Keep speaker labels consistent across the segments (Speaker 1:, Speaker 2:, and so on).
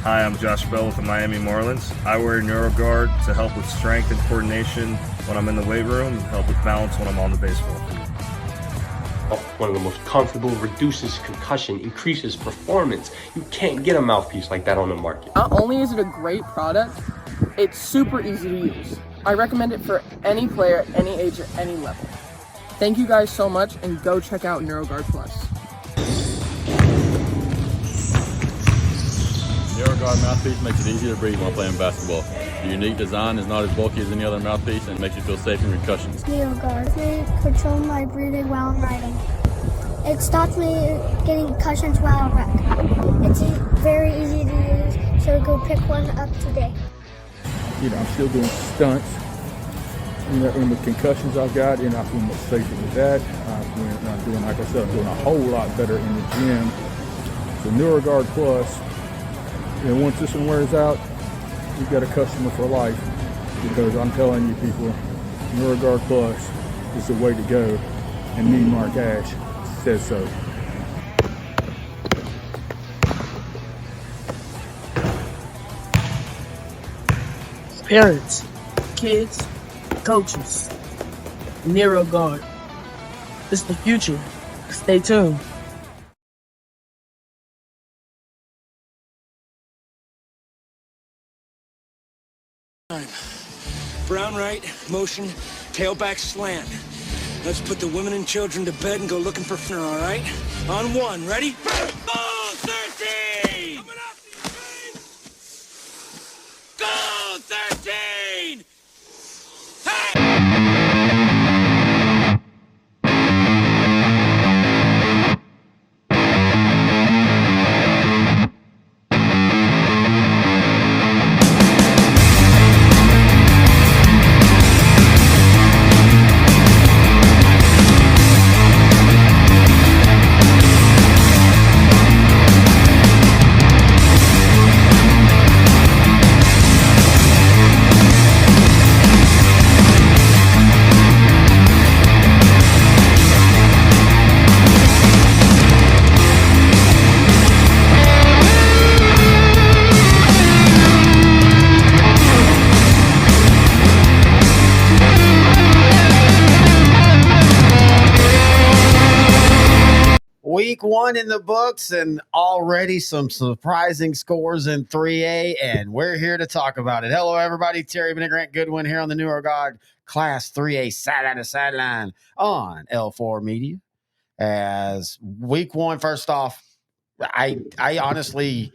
Speaker 1: Hi, I'm Josh Bell with the Miami Marlins. I wear NeuroGuard to help with strength and coordination when I'm in the weight room and help with balance when I'm on the baseball field.
Speaker 2: One of the most comfortable, reduces concussion, increases performance. You can't get a mouthpiece like that on the market.
Speaker 3: Not only is it a great product, it's super easy to use. I recommend it for any player, any age, or any level. Thank you guys so much, and go check out NeuroGuard Plus.
Speaker 4: NeuroGuard mouthpiece makes it easier to breathe while playing basketball. The unique design is not as bulky as any other mouthpiece and makes you feel safe from concussions.
Speaker 5: NeuroGuard. They control my breathing while I'm writing. It stops me getting concussions while I write. It's very easy to use, so go pick one up today.
Speaker 6: You know, I'm still doing stunts. You know, and with concussions I've got, I feel much safer with that. I'm doing, like I said, I'm doing a whole lot better in the gym. So NeuroGuard Plus, once this one wears out, you've got a customer for life, because I'm telling you people, NeuroGuard Plus is the way to go, and me, Mark Ash, says so.
Speaker 7: Parents, kids, coaches, NeuroGuard. It's the future. Stay tuned.
Speaker 8: Brown right, motion, tailback slant. Let's put the women and children to bed and go looking for dinner, all right? On one, ready? Go, 13! Coming off the screen! Go, 13! Hey!
Speaker 9: Week one in the books, and already some surprising scores in 3A, and we're here to talk about it. Hello, everybody. Terry Grant Goodwin here on the NeuroGuard Class 3A Sideline to Sideline on L4 Media. As week one, first off, I honestly,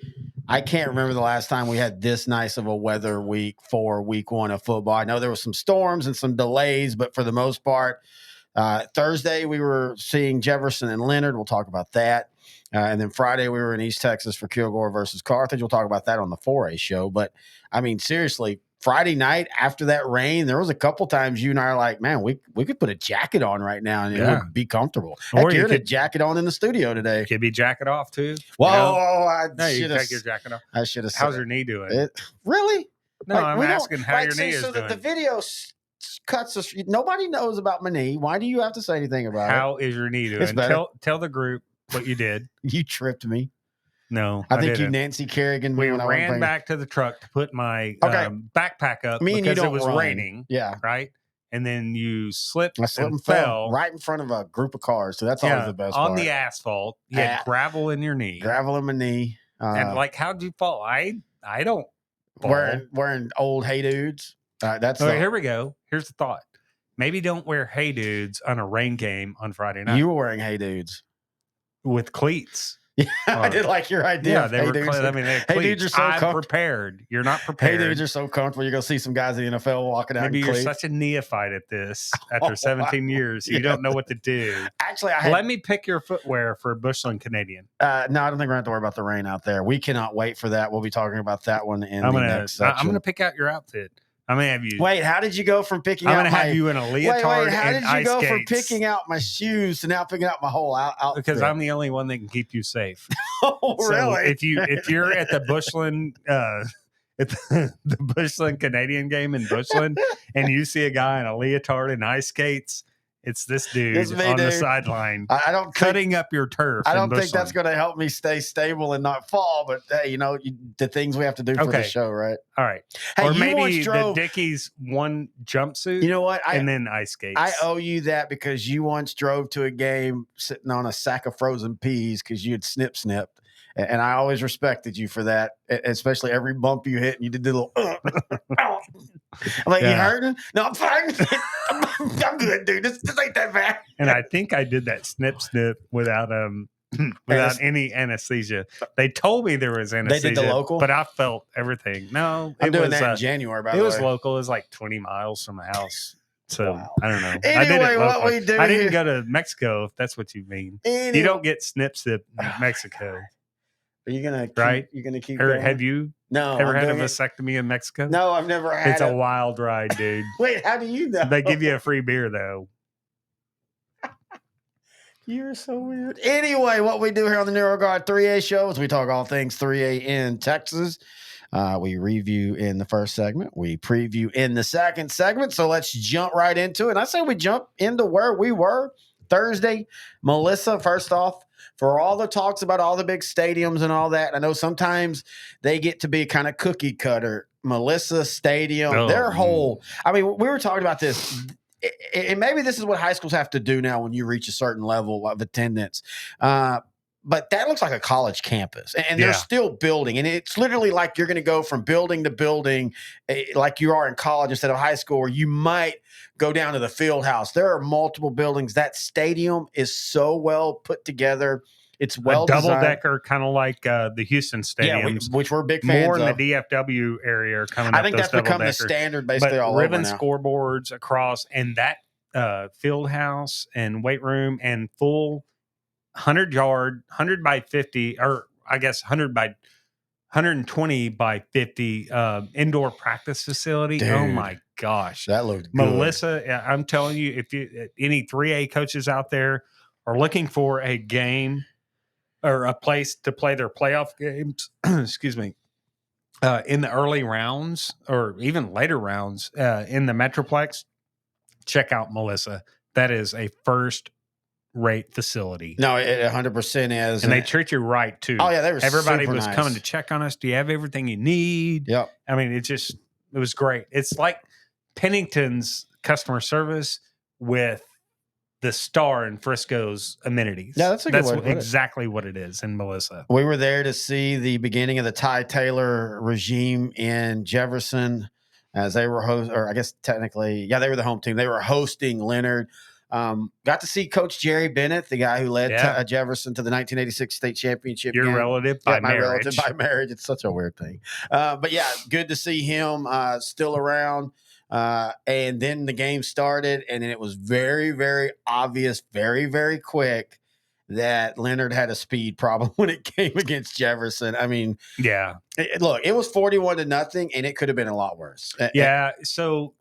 Speaker 9: I can't remember the last time we had this nice of a weather week for week one of football. I know there was some storms and some delays, but for the most part, Thursday, we were seeing Jefferson and Leonard. We'll talk about that. And then Friday, we were in East Texas for Kilgore versus Carthage. We'll talk about that on the 4A show. But, I mean, seriously, Friday night after that rain, there was a couple times you and I are like, man, we could put a jacket on right now and it would be comfortable. Or you could a jacket on in the studio today.
Speaker 10: Could be jacket off, too.
Speaker 9: Whoa,
Speaker 10: you can take your jacket off.
Speaker 9: I should have said.
Speaker 10: How's your knee doing?
Speaker 9: Really?
Speaker 10: No, I'm asking how your knee is doing.
Speaker 9: The video cuts us. Nobody knows about my knee. Why do you have to say anything about it?
Speaker 10: How is your knee doing? Tell the group what you did.
Speaker 9: You tripped me.
Speaker 10: No,
Speaker 9: I think you Nancy Kerrigan.
Speaker 10: We ran back to the truck to put my backpack up because it was raining.
Speaker 9: Yeah,
Speaker 10: right. And then you slipped
Speaker 9: and fell right in front of a group of cars. So that's always the best part.
Speaker 10: On the asphalt. You had gravel in your knee.
Speaker 9: Gravel in my knee.
Speaker 10: And how'd you fall? I don't
Speaker 9: fall. Wearing old Hey Dudes.
Speaker 10: Here we go. Here's the thought. Maybe don't wear Hey Dudes on a rain game on Friday night.
Speaker 9: You were wearing Hey Dudes
Speaker 10: with cleats.
Speaker 9: Yeah, I did like your idea.
Speaker 10: Yeah, they were. I mean, Hey Dudes are so prepared. You're not prepared.
Speaker 9: Hey Dudes are so comfortable. You're gonna see some guys in the NFL walking out.
Speaker 10: Maybe
Speaker 9: in
Speaker 10: you're
Speaker 9: cleats.
Speaker 10: such a neophyte at this after 17 years. You don't know what to do.
Speaker 9: Actually,
Speaker 10: let me pick your footwear for Bushland Canadian.
Speaker 9: No, I don't think we're gonna have to worry about the rain out there. We cannot wait for that. We'll be talking about that one in the next section.
Speaker 10: I'm gonna pick out your outfit. I'm gonna have you.
Speaker 9: Wait, how did you go from picking
Speaker 10: I'm
Speaker 9: out?
Speaker 10: I'm gonna have you in a leotard.
Speaker 9: How did you go from
Speaker 10: skates?
Speaker 9: picking out my shoes to now picking out my whole outfit?
Speaker 10: Because I'm the only one that can keep you safe.
Speaker 9: Oh,
Speaker 10: so
Speaker 9: really?
Speaker 10: If you're at the Bushland at the Bushland Canadian game in Bushland and you see a guy in a leotard and ice skates, It's this dude
Speaker 9: It's me,
Speaker 10: on the
Speaker 9: dude.
Speaker 10: sideline
Speaker 9: I don't think,
Speaker 10: cutting up your turf.
Speaker 9: I
Speaker 10: in
Speaker 9: don't think that's
Speaker 10: Bushland.
Speaker 9: going to help me stay stable and not fall. But hey, the things we have to do for the
Speaker 10: Okay.
Speaker 9: show, right?
Speaker 10: All right.
Speaker 9: Hey,
Speaker 10: Or
Speaker 9: you once
Speaker 10: maybe the
Speaker 9: drove.
Speaker 10: Dickies one jumpsuit
Speaker 9: You know what?
Speaker 10: and then ice skates.
Speaker 9: I owe you that because you once drove to a game sitting on a sack of frozen peas because you had snipped. And I always respected you for that, especially every bump you hit and you did the little. I'm like, you hurting? No, I'm fine. I'm good, dude. This ain't that bad.
Speaker 10: And I think I did that snip without without any anesthesia. They told me there was anesthesia.
Speaker 9: They did the local?
Speaker 10: But I felt everything. No,
Speaker 9: I'm
Speaker 10: it
Speaker 9: doing
Speaker 10: was
Speaker 9: that in January, by the
Speaker 10: it
Speaker 9: way.
Speaker 10: was local. It was like 20 miles from the house. So
Speaker 9: Wow.
Speaker 10: I don't know. I did
Speaker 9: Anyway,
Speaker 10: it
Speaker 9: what
Speaker 10: locally.
Speaker 9: we do
Speaker 10: I didn't
Speaker 9: here-
Speaker 10: go to Mexico, if that's what you mean.
Speaker 9: Anyway.
Speaker 10: You don't get snip in Mexico.
Speaker 9: Are you gonna keep,
Speaker 10: right?
Speaker 9: You're gonna keep
Speaker 10: Or
Speaker 9: going?
Speaker 10: have you
Speaker 9: No,
Speaker 10: ever
Speaker 9: I'm
Speaker 10: had a
Speaker 9: doing it.
Speaker 10: vasectomy in Mexico?
Speaker 9: No, I've never had
Speaker 10: It's a wild ride, dude.
Speaker 9: Wait, how do you know?
Speaker 10: They give you a free beer though.
Speaker 9: You're so weird. Anyway, what we do here on the NeuroGuard 3A show is we talk all things 3A in Texas. We review in the first segment. We preview in the second segment. So let's jump right into it. And I say we jump into where we were Thursday. Melissa, first off, for all the talks about all the big stadiums and all that, I know sometimes they get to be kind of cookie cutter. Melissa Stadium, their whole, I mean, we were talking about this. And maybe this is what high schools have to do now when you reach a certain level of attendance. But that looks like a college campus, and they're still building. And it's literally like you're going to go from building to building like you are in college instead of high school, or you might go down to the field house. There are multiple buildings. That stadium is so well put together. It's well
Speaker 10: double
Speaker 9: designed.
Speaker 10: decker, kind of like the Houston stadiums,
Speaker 9: which we're big fans
Speaker 10: more in
Speaker 9: of.
Speaker 10: the DFW area are coming.
Speaker 9: I
Speaker 10: up
Speaker 9: think
Speaker 10: those
Speaker 9: that's become the
Speaker 10: double-decker.
Speaker 9: standard basically
Speaker 10: But
Speaker 9: all
Speaker 10: ribbon
Speaker 9: over now.
Speaker 10: scoreboards across, and that field house and weight room and full 100-yard, 100 by 50, or I guess 120 by 50 indoor practice facility.
Speaker 9: Dude,
Speaker 10: oh my gosh,
Speaker 9: that looked good.
Speaker 10: Melissa, I'm telling you, if you any 3A coaches out there are looking for a game or a place to play their playoff games, excuse me, in the early rounds or even later rounds in the Metroplex, check out Melissa. That is a first-rate facility.
Speaker 9: No, it 100% is.
Speaker 10: And they treat you right, too.
Speaker 9: Oh, yeah, they were
Speaker 10: Everybody
Speaker 9: super
Speaker 10: was
Speaker 9: nice.
Speaker 10: coming to check on us. Do you have everything you need?
Speaker 9: Yep.
Speaker 10: I mean, it was great. It's like Pennington's customer service with the Star in Frisco's amenities.
Speaker 9: Yeah, that's a good way to put it.
Speaker 10: Exactly what it is in Melissa.
Speaker 9: We were there to see the beginning of the Ty Taylor regime in Jefferson as they were or I guess technically, they were the home team. They were hosting Leonard. Got to see Coach Jerry Bennett, the guy who led Jefferson to the 1986 state championship.
Speaker 10: Your
Speaker 9: game.
Speaker 10: relative by
Speaker 9: my
Speaker 10: marriage.
Speaker 9: relative by marriage. It's such a weird thing. But yeah, good to see him still around. And then the game started, and then it was very, very obvious, very, very quick that Leonard had a speed problem when it came against Jefferson. I mean, look, it was 41-0, and it could have been a lot worse.
Speaker 10: So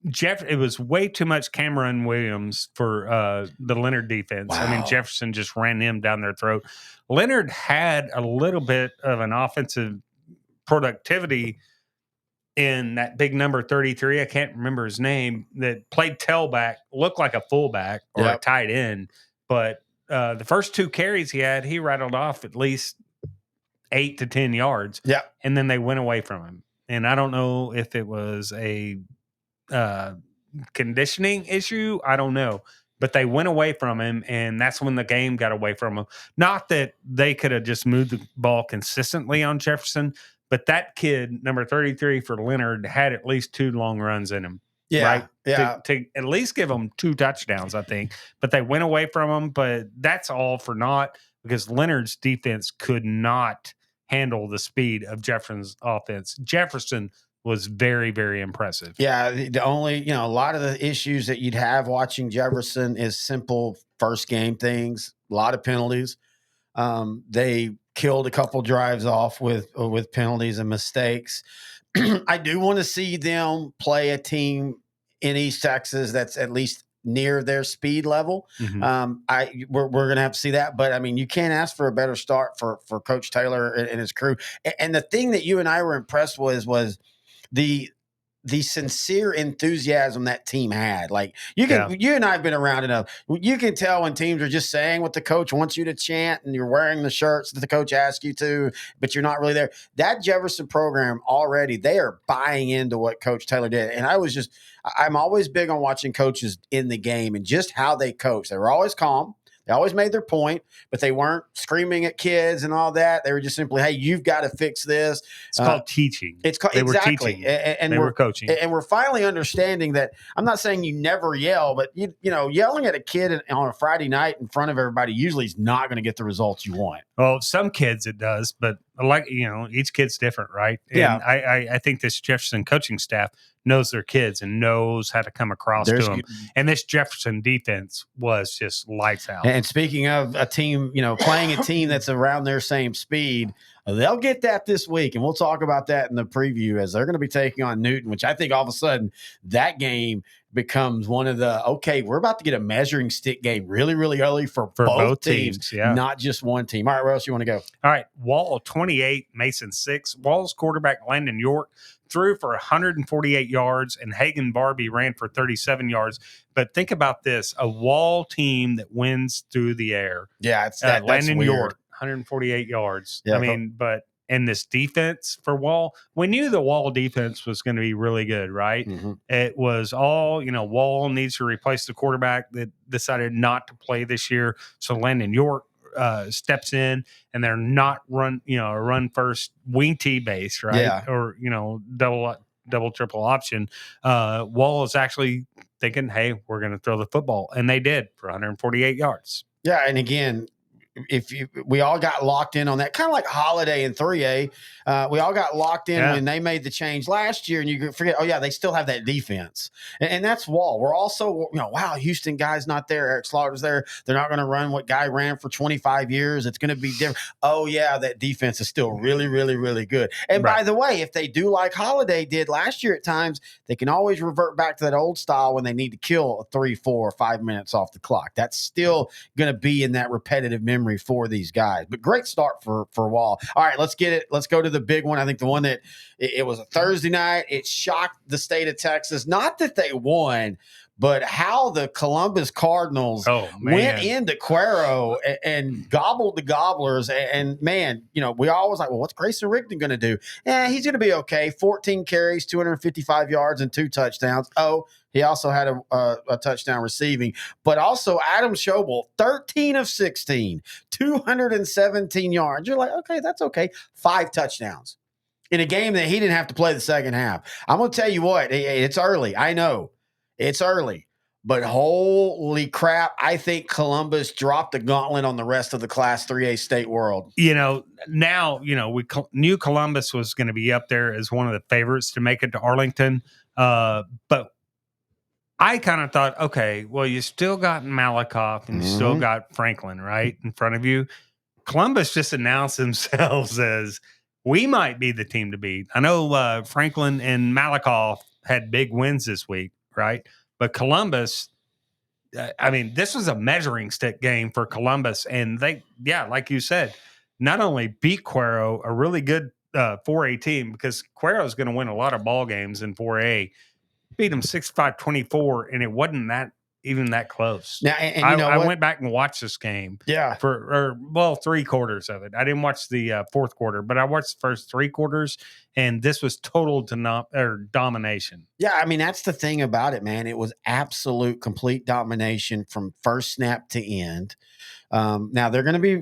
Speaker 10: it was way too much Cameron Williams for the Leonard defense.
Speaker 9: Wow.
Speaker 10: I mean, Jefferson just ran him down their throat. Leonard had a little bit of an offensive productivity in that big number 33. I can't remember his name, that played tailback, looked like a fullback or a tight end. But the first two carries he rattled off at least 8 to 10 yards.
Speaker 9: Yeah.
Speaker 10: And then they went away from him. And I don't know if it was a conditioning issue. I don't know. But they went away from him, and that's when the game got away from him. Not that they could have just moved the ball consistently on Jefferson, but that kid, number 33 for Leonard, had at least 2 long runs in him.
Speaker 9: Yeah,
Speaker 10: right?
Speaker 9: yeah.
Speaker 10: To at least give them 2 touchdowns, I think. But they went away from him, but that's all for naught because Leonard's defense could not handle the speed of Jefferson's offense. Jefferson was very, very impressive.
Speaker 9: Yeah, the only, a lot of the issues that you'd have watching Jefferson is simple first game things, a lot of penalties. They killed a couple drives off with penalties and mistakes. I do want to see them play a team in East Texas that's at least near their speed level.
Speaker 10: Mm-hmm.
Speaker 9: We're going to have to see that, but I mean, you can't ask for a better start for Coach Taylor and his crew. And the thing that you and I were impressed with was the the sincere enthusiasm that team had. Like you and I have been around enough. You can tell when teams are just saying what the coach wants you to chant and you're wearing the shirts that the coach asks you to, but you're not really there. That Jefferson program already, they are buying into what Coach Taylor did. And I'm always big on watching coaches in the game and just how they coach. They were always calm. They always made their point, but they weren't screaming at kids and all that. They were just simply, hey, you've got to fix this.
Speaker 10: It's called teaching.
Speaker 9: It's called
Speaker 10: they
Speaker 9: exactly.
Speaker 10: Were teaching. And they were coaching.
Speaker 9: And we're finally understanding that. I'm not saying you never yell, but you know, yelling at a kid on a Friday night in front of everybody usually is not going to get the results you want.
Speaker 10: Well, some kids it does, but each kid's different, right? And
Speaker 9: yeah.
Speaker 10: I think this Jefferson coaching staff knows their kids and knows how to come across to them. And this Jefferson defense was just lights out.
Speaker 9: And speaking of a team, playing a team that's around their same speed, they'll get that this week. And we'll talk about that in the preview as they're going to be taking on Newton, which I think all of a sudden that game becomes one of we're about to get a measuring stick game really, really early for both teams, not just one team. All right, where else you want to go?
Speaker 10: All right, Wall 28, Mason 6. Wall's quarterback Landon York threw for 148 yards, and Hagan Barbie ran for 37 yards. But think about this, a Wall team that wins through the air.
Speaker 9: Yeah, it's
Speaker 10: Landon
Speaker 9: weird.
Speaker 10: York, 148 yards.
Speaker 9: Yeah,
Speaker 10: I mean, and this defense for Wall, we knew the Wall defense was going to be really good, right?
Speaker 9: Mm-hmm.
Speaker 10: It was all, Wall needs to replace the quarterback that decided not to play this year. So Landon York steps in, and they're not a run first wing T base, right?
Speaker 9: Yeah.
Speaker 10: Or, double, triple option. Wall is actually thinking, hey, we're going to throw the football. And they did for 148 yards.
Speaker 9: Yeah. And again, we all got locked in on that, kind of like Holiday in 3A. We all got locked in when they made the change last year, and you forget, they still have that defense. And that's Wall. We're also, wow, Houston guy's not there. Eric Slaughter's there. They're not going to run what guy ran for 25 years. It's going to be different. Oh, yeah, that defense is still really, really, really good. And by the way, if they do like Holiday did last year at times, they can always revert back to that old style when they need to kill 3, 4, 5 minutes off the clock. That's still going to be in that repetitive memory for these guys. But great start for Wall. All right, let's get it. Let's go to the big one. I think the one that it was a Thursday night. It shocked the state of Texas. Not that they won, but how the Columbus Cardinals went into Cuero and gobbled the Gobblers. And man, we always like, well, what's Grayson Rigdon going to do? He's going to be okay. 14 carries, 255 yards, and 2 touchdowns. He also had a touchdown receiving, but also Adam Schobel, 13 of 16, 217 yards. You're like, okay, that's okay. 5 touchdowns in a game that he didn't have to play the second half. I'm going to tell you what, it's early. I know it's early, but holy crap. I think Columbus dropped the gauntlet on the rest of the Class 3A state world.
Speaker 10: Now, we knew Columbus was going to be up there as one of the favorites to make it to Arlington. But I kind of thought, okay, well, you still got Malakoff and you still got Franklin, right, in front of you. Columbus just announced themselves as we might be the team to beat. I know Franklin and Malakoff had big wins this week, right? But Columbus, this was a measuring stick game for Columbus. And they, like you said, not only beat Cuero, a really good 4A team, because Cuero is going to win a lot of ball games in 4A. Beat them 65-24, and it wasn't that close.
Speaker 9: Now, and
Speaker 10: I went back and watched this game.
Speaker 9: Yeah,
Speaker 10: for 3 quarters of it. I didn't watch the fourth quarter, but I watched the first 3 quarters, and this was total domination.
Speaker 9: Yeah, that's the thing about it, man. It was absolute, complete domination from first snap to end. Now they're going to be,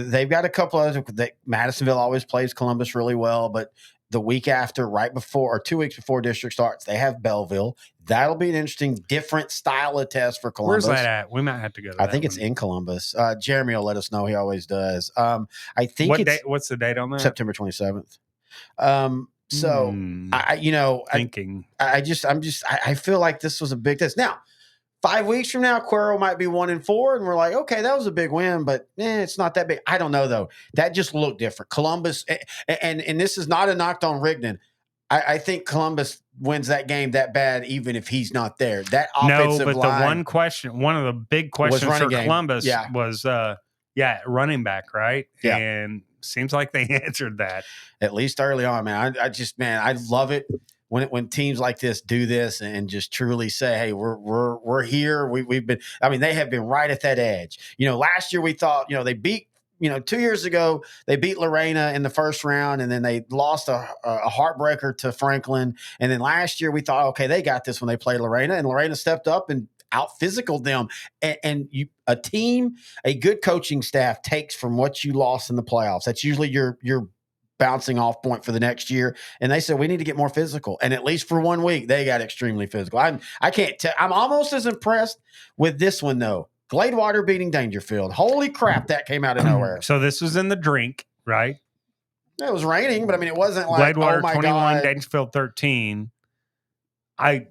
Speaker 9: they've got a couple of Madisonville always plays Columbus really well, but the week after, right before, or 2 weeks before district starts, they have Belleville. That'll be an interesting, different style of test for Columbus.
Speaker 10: Where's that at? We might have to go to
Speaker 9: I think it's in Columbus. Jeremy will let us know. He always does. I think
Speaker 10: what's the date on that?
Speaker 9: September 27th. I feel like this was a big test. Now, 5 weeks from now, Cuero might be 1-4, and we're like, okay, that was a big win, but it's not that big. I don't know, though. That just looked different. Columbus, and this is not a knock on Rigdon. I think Columbus wins that game that bad, even if he's not there. That offensive line.
Speaker 10: One of the big questions for Columbus was, running back, right?
Speaker 9: Yeah.
Speaker 10: And seems like they answered that.
Speaker 9: At least early on, man. I love it when teams like this do this and just truly say, hey, we're here. We've been, I mean, they have been right at that edge. Last year we thought, they beat, 2 years ago, they beat Lorena in the first round, and then they lost a heartbreaker to Franklin. And then last year we thought, okay, they got this when they played Lorena, and Lorena stepped up and out physicaled them. And a team, a good coaching staff takes from what you lost in the playoffs. That's usually your bouncing off point for the next year. And they said, we need to get more physical. And at least for 1 week, they got extremely physical. I can't tell. I'm almost as impressed with this one, though. Gladewater beating Dangerfield. Holy crap, that came out of nowhere.
Speaker 10: So this was in the drink, right?
Speaker 9: It was raining, but I mean, it wasn't like,
Speaker 10: Gladewater
Speaker 9: oh my
Speaker 10: 21,
Speaker 9: God.
Speaker 10: Dangerfield 13. I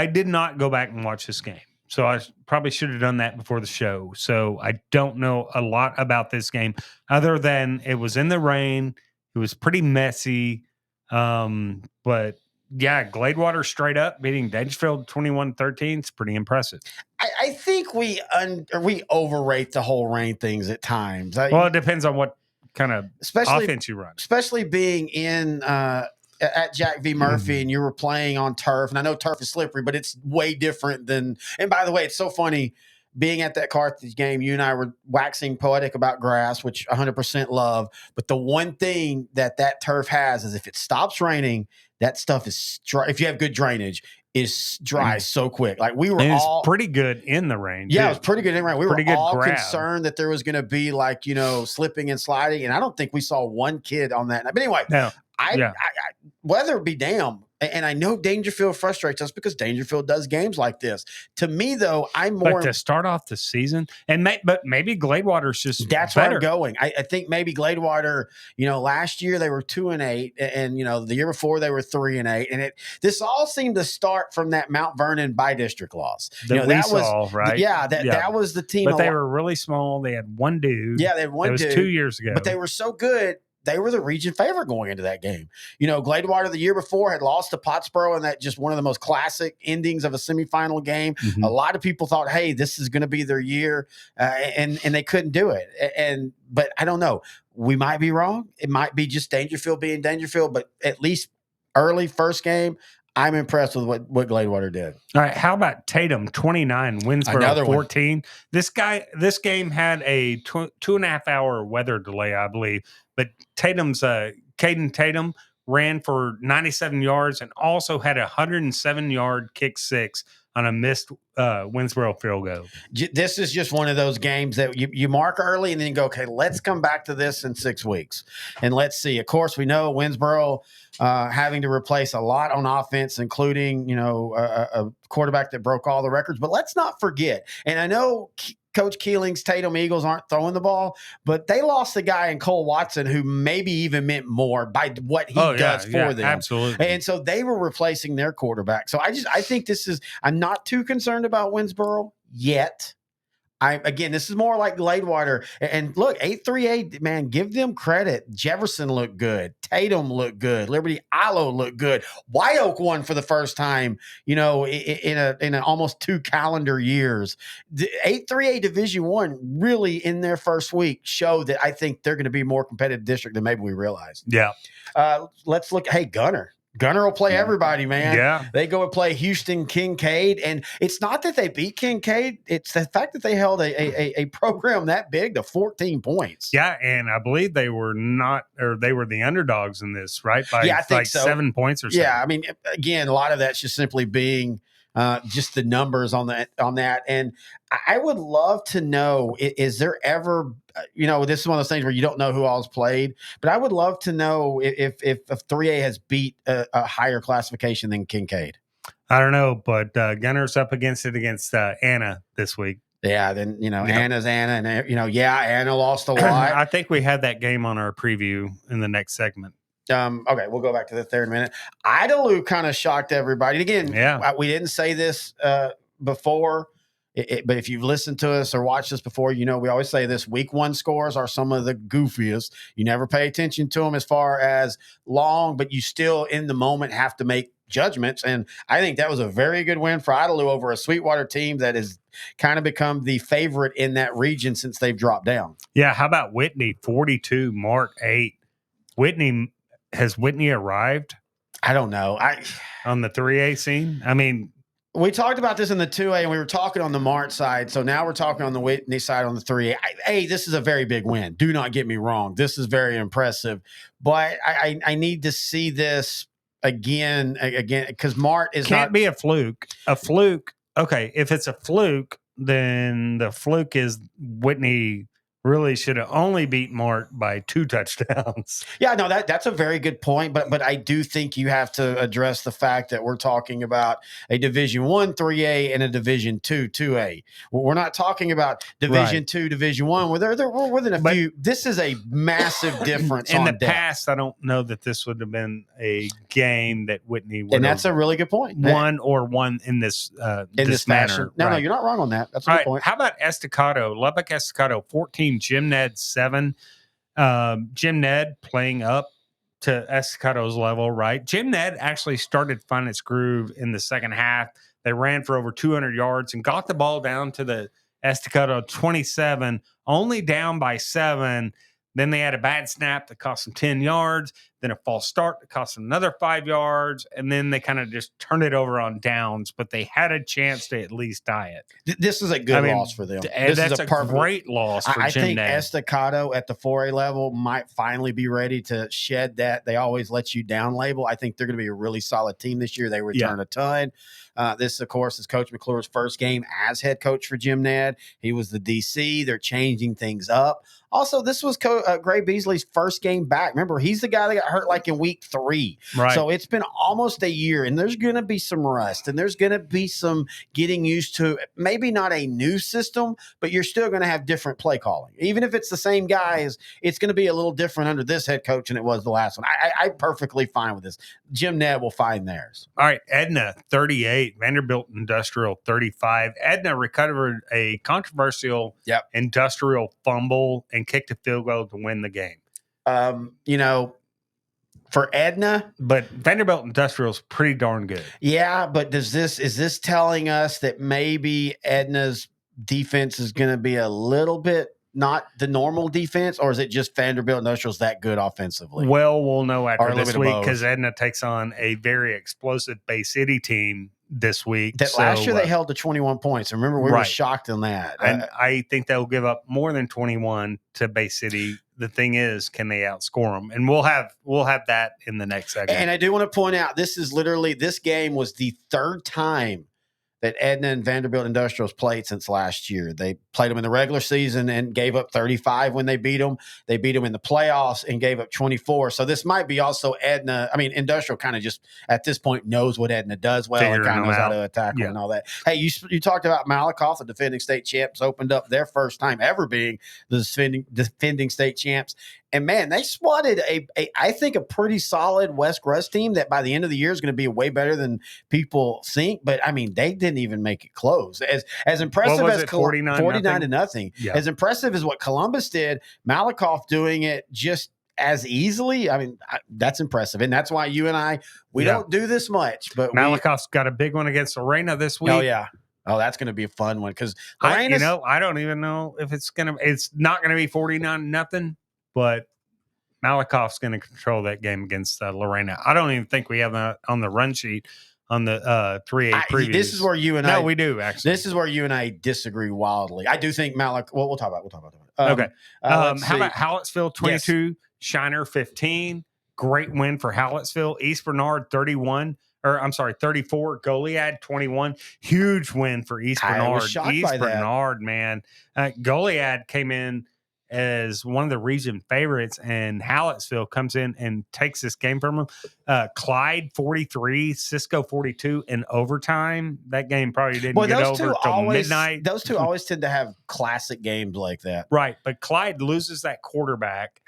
Speaker 10: did not go back and watch this game. So I probably should have done that before the show. So I don't know a lot about this game other than it was in the rain. It was pretty messy. But yeah, Gladewater straight up beating Dangerfield 21-13 is pretty impressive.
Speaker 9: I think we overrate the whole rain things at times.
Speaker 10: Well, it depends on what kind of offense you run.
Speaker 9: Especially being in at Jack V. Murphy and you were playing on turf. And I know turf is slippery, but it's way different than – and by the way, it's so funny – being at that Carthage game, you and I were waxing poetic about grass, which 100% love. But the one thing that turf has is if it stops raining, that stuff is dry. If you have good drainage, is dry so quick. Like we were all
Speaker 10: pretty good in the rain.
Speaker 9: Yeah,
Speaker 10: too.
Speaker 9: It was pretty good in the rain. We
Speaker 10: pretty
Speaker 9: were all
Speaker 10: grab.
Speaker 9: concerned that there was going to be like, slipping and sliding. And I don't think we saw one kid on that. But anyway,
Speaker 10: no.
Speaker 9: Weather be damn. And I know Dangerfield frustrates us because Dangerfield does games like this. To me, though, I'm more.
Speaker 10: But to start off the season, but maybe Gladewater's just
Speaker 9: that's
Speaker 10: better.
Speaker 9: where I'm going. I think maybe Gladewater. last year they were 2-8, and the year before they were 3-8, and this all seemed to start from that Mount Vernon by district loss.
Speaker 10: That was
Speaker 9: right. Yeah, that was the team.
Speaker 10: But they were really small. They had one dude.
Speaker 9: Yeah, they had one dude.
Speaker 10: It was 2 years ago.
Speaker 9: But they were so good. They were the region favorite going into that game. Gladewater the year before had lost to Pottsboro in that just one of the most classic endings of a semifinal game. Mm-hmm. A lot of people thought, hey, this is going to be their year, and they couldn't do it. But I don't know. We might be wrong. It might be just Dangerfield being Dangerfield, but at least early first game, I'm impressed with what Gladewater did.
Speaker 10: All right, how about Tatum 29, Winsboro 14? This game had a 2.5 hour weather delay, I believe. But Tatum's Caden Tatum ran for 97 yards and also had a 107-yard kick six on a missed Winsboro field goal.
Speaker 9: This is just one of those games that you mark early and then you go, okay, let's come back to this in 6 weeks. And let's see. Of course, we know Winsboro having to replace a lot on offense, including, a quarterback that broke all the records. But let's not forget, and I know Coach Keeling's Tatum Eagles aren't throwing the ball, but they lost a guy in Cole Watson who maybe even meant more by what he does for them.
Speaker 10: Absolutely.
Speaker 9: And so they were replacing their quarterback. So I think I'm not too concerned about Winsboro yet. This is more like Gladewater. And look, 8-3-8, man, give them credit. Jefferson looked good. Tatum looked good. Liberty Ilo looked good. White Oak won for the first time, in a almost 2 calendar years. The 8-3-8 Division I really in their first week showed that I think they're going to be a more competitive district than maybe we realized.
Speaker 10: Yeah.
Speaker 9: Let's look. Hey, Gunner will play everybody, man.
Speaker 10: Yeah.
Speaker 9: They go and play Houston Kincaid. And it's not that they beat Kincaid. It's the fact that they held a program that big to 14 points.
Speaker 10: Yeah. And I believe they were the underdogs in this, right? By
Speaker 9: I think so.
Speaker 10: 7 points or so.
Speaker 9: Yeah. I mean, again, a lot of that's just simply being just the numbers on that. And I would love to know, is there ever, this is one of those things where you don't know who all's played, but I would love to know if 3A has beat a higher classification than Kincaid.
Speaker 10: I don't know, but Gunner's up against Anna this week.
Speaker 9: Yeah, then, Anna's Anna, and, Anna lost a lot.
Speaker 10: I think we had that game on our preview in the next segment.
Speaker 9: Okay, we'll go back to that there in a minute. Idalou kind of shocked everybody. And again, we didn't say this before, but if you've listened to us or watched us before, we always say this: week 1 scores are some of the goofiest. You never pay attention to them as far as long, but you still in the moment have to make judgments. And I think that was a very good win for Idalou over a Sweetwater team that has kind of become the favorite in that region since they've dropped down.
Speaker 10: Yeah, how about Whitney 42, Mark 8? Has Whitney arrived?
Speaker 9: I don't know.
Speaker 10: On the 3A scene? I mean,
Speaker 9: we talked about this in the 2A, and we were talking on the Mart side. So now we're talking on the Whitney side on the 3A. Hey, this is a very big win. Do not get me wrong. This is very impressive. But I need to see this again, because Mart is
Speaker 10: can't be a fluke. A fluke. Okay, if it's a fluke, then the fluke is Whitney really should have only beat Mart by 2 touchdowns.
Speaker 9: Yeah, no, that's a very good point. But I do think you have to address the fact that we're talking about a Division 1 3A and a Division 2 2A. We're not talking about Division 2, Division 1. We're within a few. This is a massive difference.
Speaker 10: In the past, I don't know that this would have been a game that Whitney would.
Speaker 9: And that's a really good point.
Speaker 10: Won in this
Speaker 9: this
Speaker 10: manner.
Speaker 9: No, you're not wrong on that. That's a good point.
Speaker 10: How about Estacado? Lubbock Estacado 14. Jim Ned 7. Jim Ned playing up to Estacado's level, right? Jim Ned actually started finding its groove in the second half. They ran for over 200 yards and got the ball down to the Estacado 27, only down by 7. Then they had a bad snap that cost them 10 yards, then a false start that cost them another 5 yards, and then they kind of just turned it over on downs, but they had a chance to at least tie it.
Speaker 9: This is a good loss for them. This
Speaker 10: That's
Speaker 9: is
Speaker 10: a great loss for
Speaker 9: I
Speaker 10: Jim
Speaker 9: think
Speaker 10: Ned.
Speaker 9: Estacado at the 4A level might finally be ready to shed that they always let you down label. I think they're going to be a really solid team this year. They return a ton. This, of course, is Coach McClure's first game as head coach for Jim Ned. He was the DC. They're changing things up. Also, this was Gray Beasley's first game back. Remember, he's the guy that got hurt like in week 3.
Speaker 10: Right.
Speaker 9: So it's been almost a year, and there's going to be some rust, and there's going to be some getting used to maybe not a new system, but you're still going to have different play calling. Even if it's the same guys, it's going to be a little different under this head coach than it was the last one. I'm perfectly fine with this. Jim Ned will find theirs.
Speaker 10: All right, Edna 38, Vanderbilt Industrial 35. Edna recovered a controversial industrial fumble and kicked a field goal to win the game.
Speaker 9: For Edna,
Speaker 10: but Vanderbilt Industrial is pretty darn good.
Speaker 9: Yeah, but is this telling us that maybe Edna's defense is going to be a little bit not the normal defense, or is it just Vanderbilt Industrial's that good offensively?
Speaker 10: Well, we'll know after this week because Edna takes on a very explosive Bay City team this week.
Speaker 9: Last year they held to 21 points. Remember, we were shocked on that.
Speaker 10: And I think they'll give up more than 21 to Bay City. The thing is, can they outscore them? And we'll have that in the next segment.
Speaker 9: And I do want to point out, this game was the 3rd time that Edna and Vanderbilt Industrial's played since last year. They played them in the regular season and gave up 35 when they beat them. They beat them in the playoffs and gave up 24. So this might be also Edna. I mean, Industrial kind of just at this point knows what Edna does well and kind of knows how to attack them and all that. Hey, you talked about Malakoff, the defending state champs, opened up their first time ever being the defending state champs. And man, they swatted I think a pretty solid West Rust team that by the end of the year is going to be way better than people think. But I mean, they didn't even make it close. As impressive as 49 to nothing. Yeah. As impressive as what Columbus did, Malakoff doing it just as easily. I mean, that's impressive, and that's why you and I don't do this much. But
Speaker 10: Malakoff's got a big one against Lorena this week.
Speaker 9: Oh yeah. Oh, that's going to be a fun one because
Speaker 10: I don't even know if it's not going to be 49-0. But Malakoff's going to control that game against Lorena. I don't even think we have that on the run sheet on the 3A previews.
Speaker 9: This is where you and
Speaker 10: we do actually.
Speaker 9: This is where you and I disagree wildly. I do think Well, we'll talk about it.
Speaker 10: Okay. How about Hallettsville 22, yes. Shiner 15. Great win for Hallettsville. East Bernard 34. Goliad 21. Huge win for East Bernard.
Speaker 9: I was shocked
Speaker 10: East
Speaker 9: by
Speaker 10: Bernard,
Speaker 9: that.
Speaker 10: Man. Goliad came in as one of the region favorites, and Hallettsville comes in and takes this game from them. Clyde 43, Cisco 42 in overtime. That game probably didn't get over till midnight.
Speaker 9: Those two always tend to have classic games like that.
Speaker 10: Right, but Clyde loses that quarterback.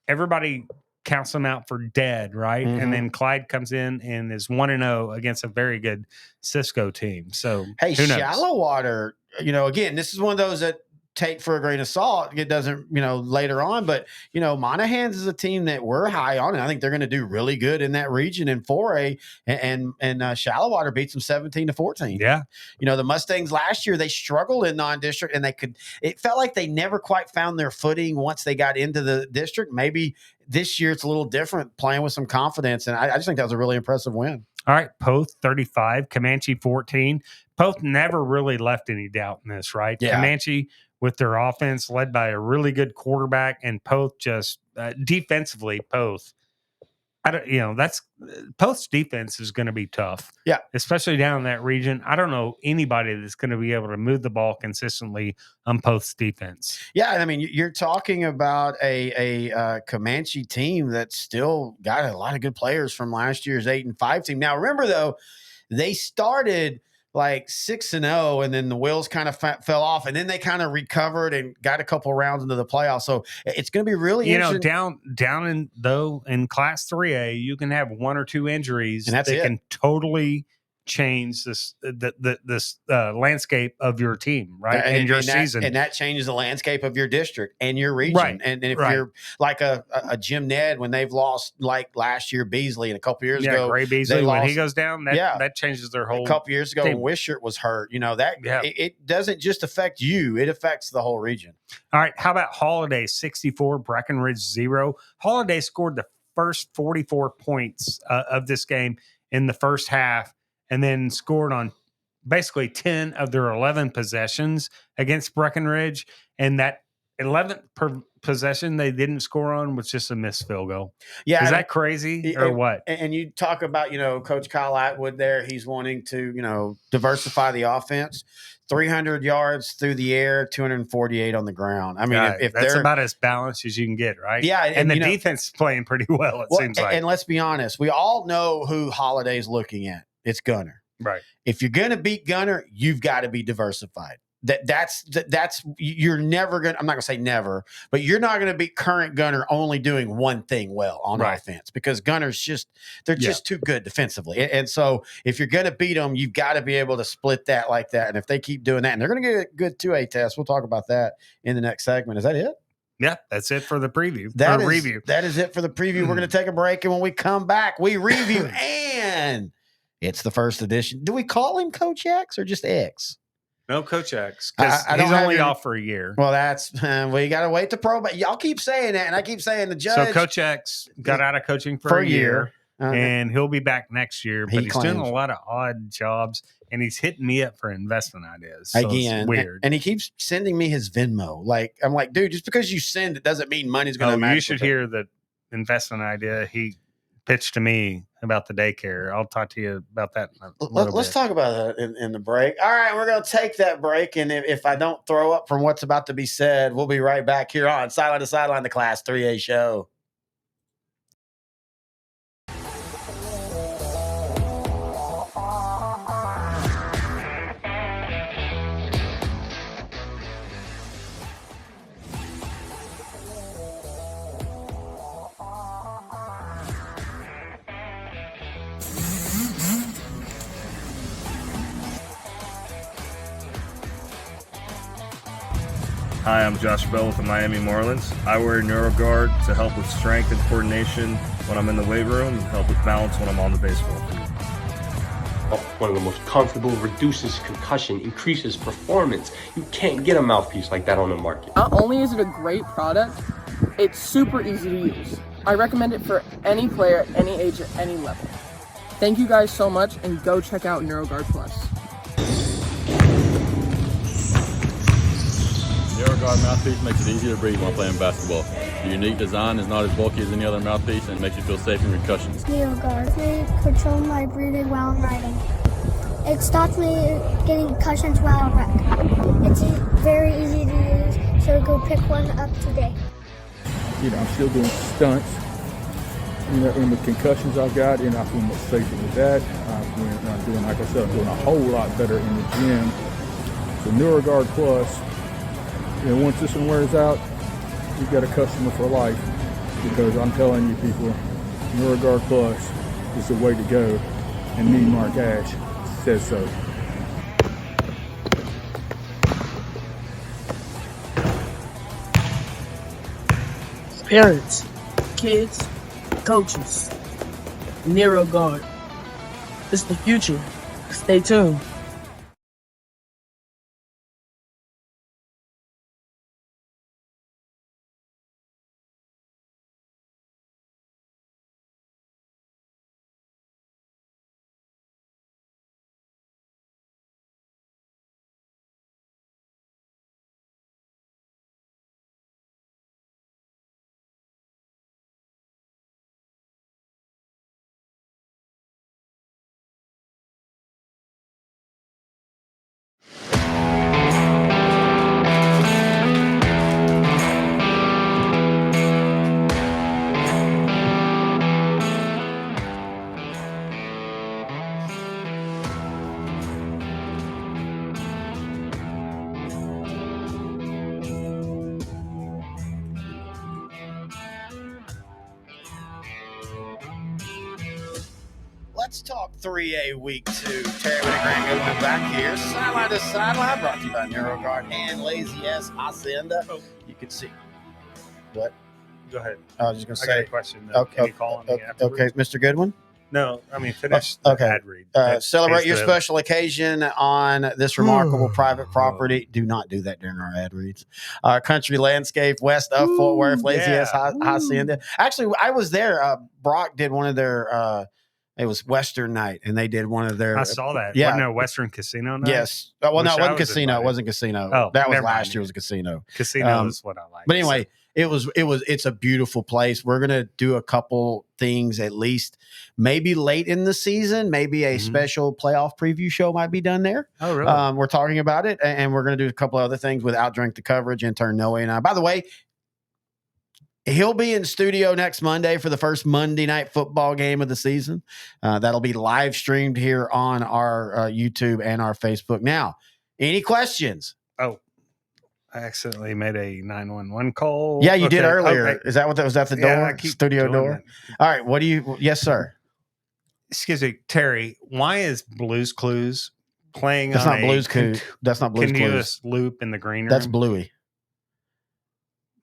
Speaker 10: Everybody counts them out for dead, right? Mm-hmm. And then Clyde comes in and is 1-0 against a very good Cisco team. So,
Speaker 9: hey, Shallow Water, again, this is one of those that take for a grain of salt. It doesn't, later on, but Monaghan's is a team that we're high on, and I think they're going to do really good in that region in 4A. And Shallow Water beats them 17-14.
Speaker 10: Yeah,
Speaker 9: the Mustangs last year, they struggled in non-district, and it felt like they never quite found their footing once they got into the district. Maybe this year it's a little different, playing with some confidence. And I just think that was a really impressive win.
Speaker 10: All right, Poth 35, Comanche 14. Poth never really left any doubt in this, right?
Speaker 9: Yeah.
Speaker 10: Comanche with their offense led by a really good quarterback, and Poth just defensively, Poth. That's Poth's defense is going to be tough.
Speaker 9: Yeah.
Speaker 10: Especially down in that region. I don't know anybody that's going to be able to move the ball consistently on Poth's defense.
Speaker 9: Yeah, I mean, you're talking about a Comanche team that's still got a lot of good players from last year's 8-5 team. Now, remember though, they started like 6-0, and then the wheels kind of fell off, and then they kind of recovered and got a couple rounds into the playoffs. So it's going to be really interesting.
Speaker 10: Down in Class 3A, you can have one or two injuries
Speaker 9: and that
Speaker 10: can totally change this landscape of your team, right? And your season.
Speaker 9: And that changes the landscape of your district and your region.
Speaker 10: Right.
Speaker 9: And if you're like a Jim Ned, when they've lost like last year Beasley and a couple years ago,
Speaker 10: Gray Beasley, when he goes down, that changes their whole
Speaker 9: a couple years ago
Speaker 10: team.
Speaker 9: when Wishart was hurt, it doesn't just affect you, it affects the whole region.
Speaker 10: All right. How about Holiday 64, Breckenridge 0? Holiday scored the first 44 points of this game in the first half, and then scored on basically 10 of their 11 possessions against Breckenridge. And that 11th possession they didn't score on was just a missed field goal.
Speaker 9: Yeah.
Speaker 10: Is that crazy or what?
Speaker 9: And you talk about, Coach Kyle Atwood there, he's wanting to, diversify the offense. 300 yards through the air, 248 on the ground. I mean, if
Speaker 10: that's
Speaker 9: they're
Speaker 10: about as balanced as you can get, right?
Speaker 9: Yeah.
Speaker 10: And the defense is playing pretty well, it seems like.
Speaker 9: And let's be honest, we all know who Holiday's looking at. It's Gunner.
Speaker 10: Right.
Speaker 9: If you're going to beat Gunner, you've got to be diversified. That's you're never going to, I'm not going to say never, but you're not going to beat current Gunner only doing one thing well on offense, because Gunner's just too good defensively. And so if you're going to beat them, you've got to be able to split that like that. And if they keep doing that, and they're going to get a good 2A test, we'll talk about that in the next segment. Is that it?
Speaker 10: Yeah, that's it for the preview.
Speaker 9: Review. That is it for the preview. We're going to take a break, and when we come back, we review and it's the first edition. Do we call him Coach X or just X?
Speaker 10: No, Coach X, because he's only off for a year.
Speaker 9: Well, that's we got to wait to probate. Y'all keep saying that, and I keep saying the judge.
Speaker 10: So Coach X got out of coaching for a year, and he'll be back next year. But he's doing a lot of odd jobs, and he's hitting me up for investment ideas. So
Speaker 9: again,
Speaker 10: it's weird.
Speaker 9: And he keeps sending me his Venmo. Like, I'm like, dude, just because you send it doesn't mean money's going to match.
Speaker 10: You should hear the investment idea he pitched to me about the daycare. I'll talk to you about that in a little
Speaker 9: Let's
Speaker 10: bit.
Speaker 9: talk about that in the break. All right, we're going to take that break, and if I don't throw up from what's about to be said, we'll be right back here on Sideline to Sideline, the Class 3A show.
Speaker 1: Hi, I'm Josh Bell with the Miami Marlins. I wear NeuroGuard to help with strength and coordination when I'm in the weight room, and help with balance when I'm on the baseball field.
Speaker 2: One of the most comfortable, reduces concussion, increases performance. You can't get a mouthpiece like that on the market.
Speaker 3: Not only is it a great product, it's super easy to use. I recommend it for any player, any age, at any level. Thank you guys so much, and go check out NeuroGuard Plus.
Speaker 4: NeuroGuard mouthpiece makes it easier to breathe while playing basketball. The unique design is not as bulky as any other mouthpiece and makes you feel safe in concussions.
Speaker 5: NeuroGuard. They control my breathing while I'm riding. It stops me getting concussions while I wreck. It's very easy to use, so go pick one up today.
Speaker 6: I'm still doing stunts. And the concussions I've got, I feel much safer with that. I'm doing, like I said, I'm doing a whole lot better in the gym. So NeuroGuard Plus, once this one wears out, you've got a customer for life, because I'm telling you people, NeuroGuard Plus is the way to go, and me, Mark Ash, says so.
Speaker 7: Parents, kids, coaches, NeuroGuard. It's the future. Stay tuned.
Speaker 9: let's talk 3A Week 2. Terry with a Grand Goodwin back here. Sideline to Sideline, brought to you by NeuroGuard and Lazy S Hacienda. You can see. What?
Speaker 10: Go ahead.
Speaker 9: I was just going to
Speaker 10: I got
Speaker 9: say.
Speaker 10: a question. Can you call on me afterwards?
Speaker 9: Okay, Mr. Goodwin?
Speaker 10: No, I mean, finish the
Speaker 9: Okay.
Speaker 10: ad read.
Speaker 9: Celebrate your special occasion on this remarkable private property. Do not do that during our ad reads. Country landscape west of Fort Worth, Lazy S Hacienda. Actually, I was there. Brock did one of their, it was Western night, and they did one of their.
Speaker 10: I saw that.
Speaker 9: Yeah.
Speaker 10: Wasn't there a Western casino night?
Speaker 9: Yes. Well, no, it wasn't casino.
Speaker 10: Invited.
Speaker 9: It wasn't casino.
Speaker 10: Oh,
Speaker 9: that was
Speaker 10: never
Speaker 9: last
Speaker 10: mind.
Speaker 9: year. It was a casino.
Speaker 10: Casino is what I like.
Speaker 9: But anyway, it's a beautiful place. We're gonna do a couple things at least, maybe late in the season. Maybe a special playoff preview show might be done there.
Speaker 10: Oh, really?
Speaker 9: We're talking about it, and we're gonna do a couple other things with Outdrink the Coverage, intern Noe and I. By the way, he'll be in studio next Monday for the first Monday night football game of the season. That'll be live streamed here on our YouTube and our Facebook. Now, any questions?
Speaker 10: Oh, I accidentally made a 911 call.
Speaker 9: Yeah, you did earlier.
Speaker 10: Okay.
Speaker 9: Is that what that was? At the door?
Speaker 10: Yeah, I keep
Speaker 9: Studio
Speaker 10: doing
Speaker 9: door? All right. What do you? Yes, sir.
Speaker 10: Excuse me, Terry. Why is Blue's Clues playing
Speaker 9: That's
Speaker 10: on
Speaker 9: not
Speaker 10: a
Speaker 9: Blue's Clues. That's not Blue's Clues.
Speaker 10: continuous loop in the green room?
Speaker 9: That's Bluey.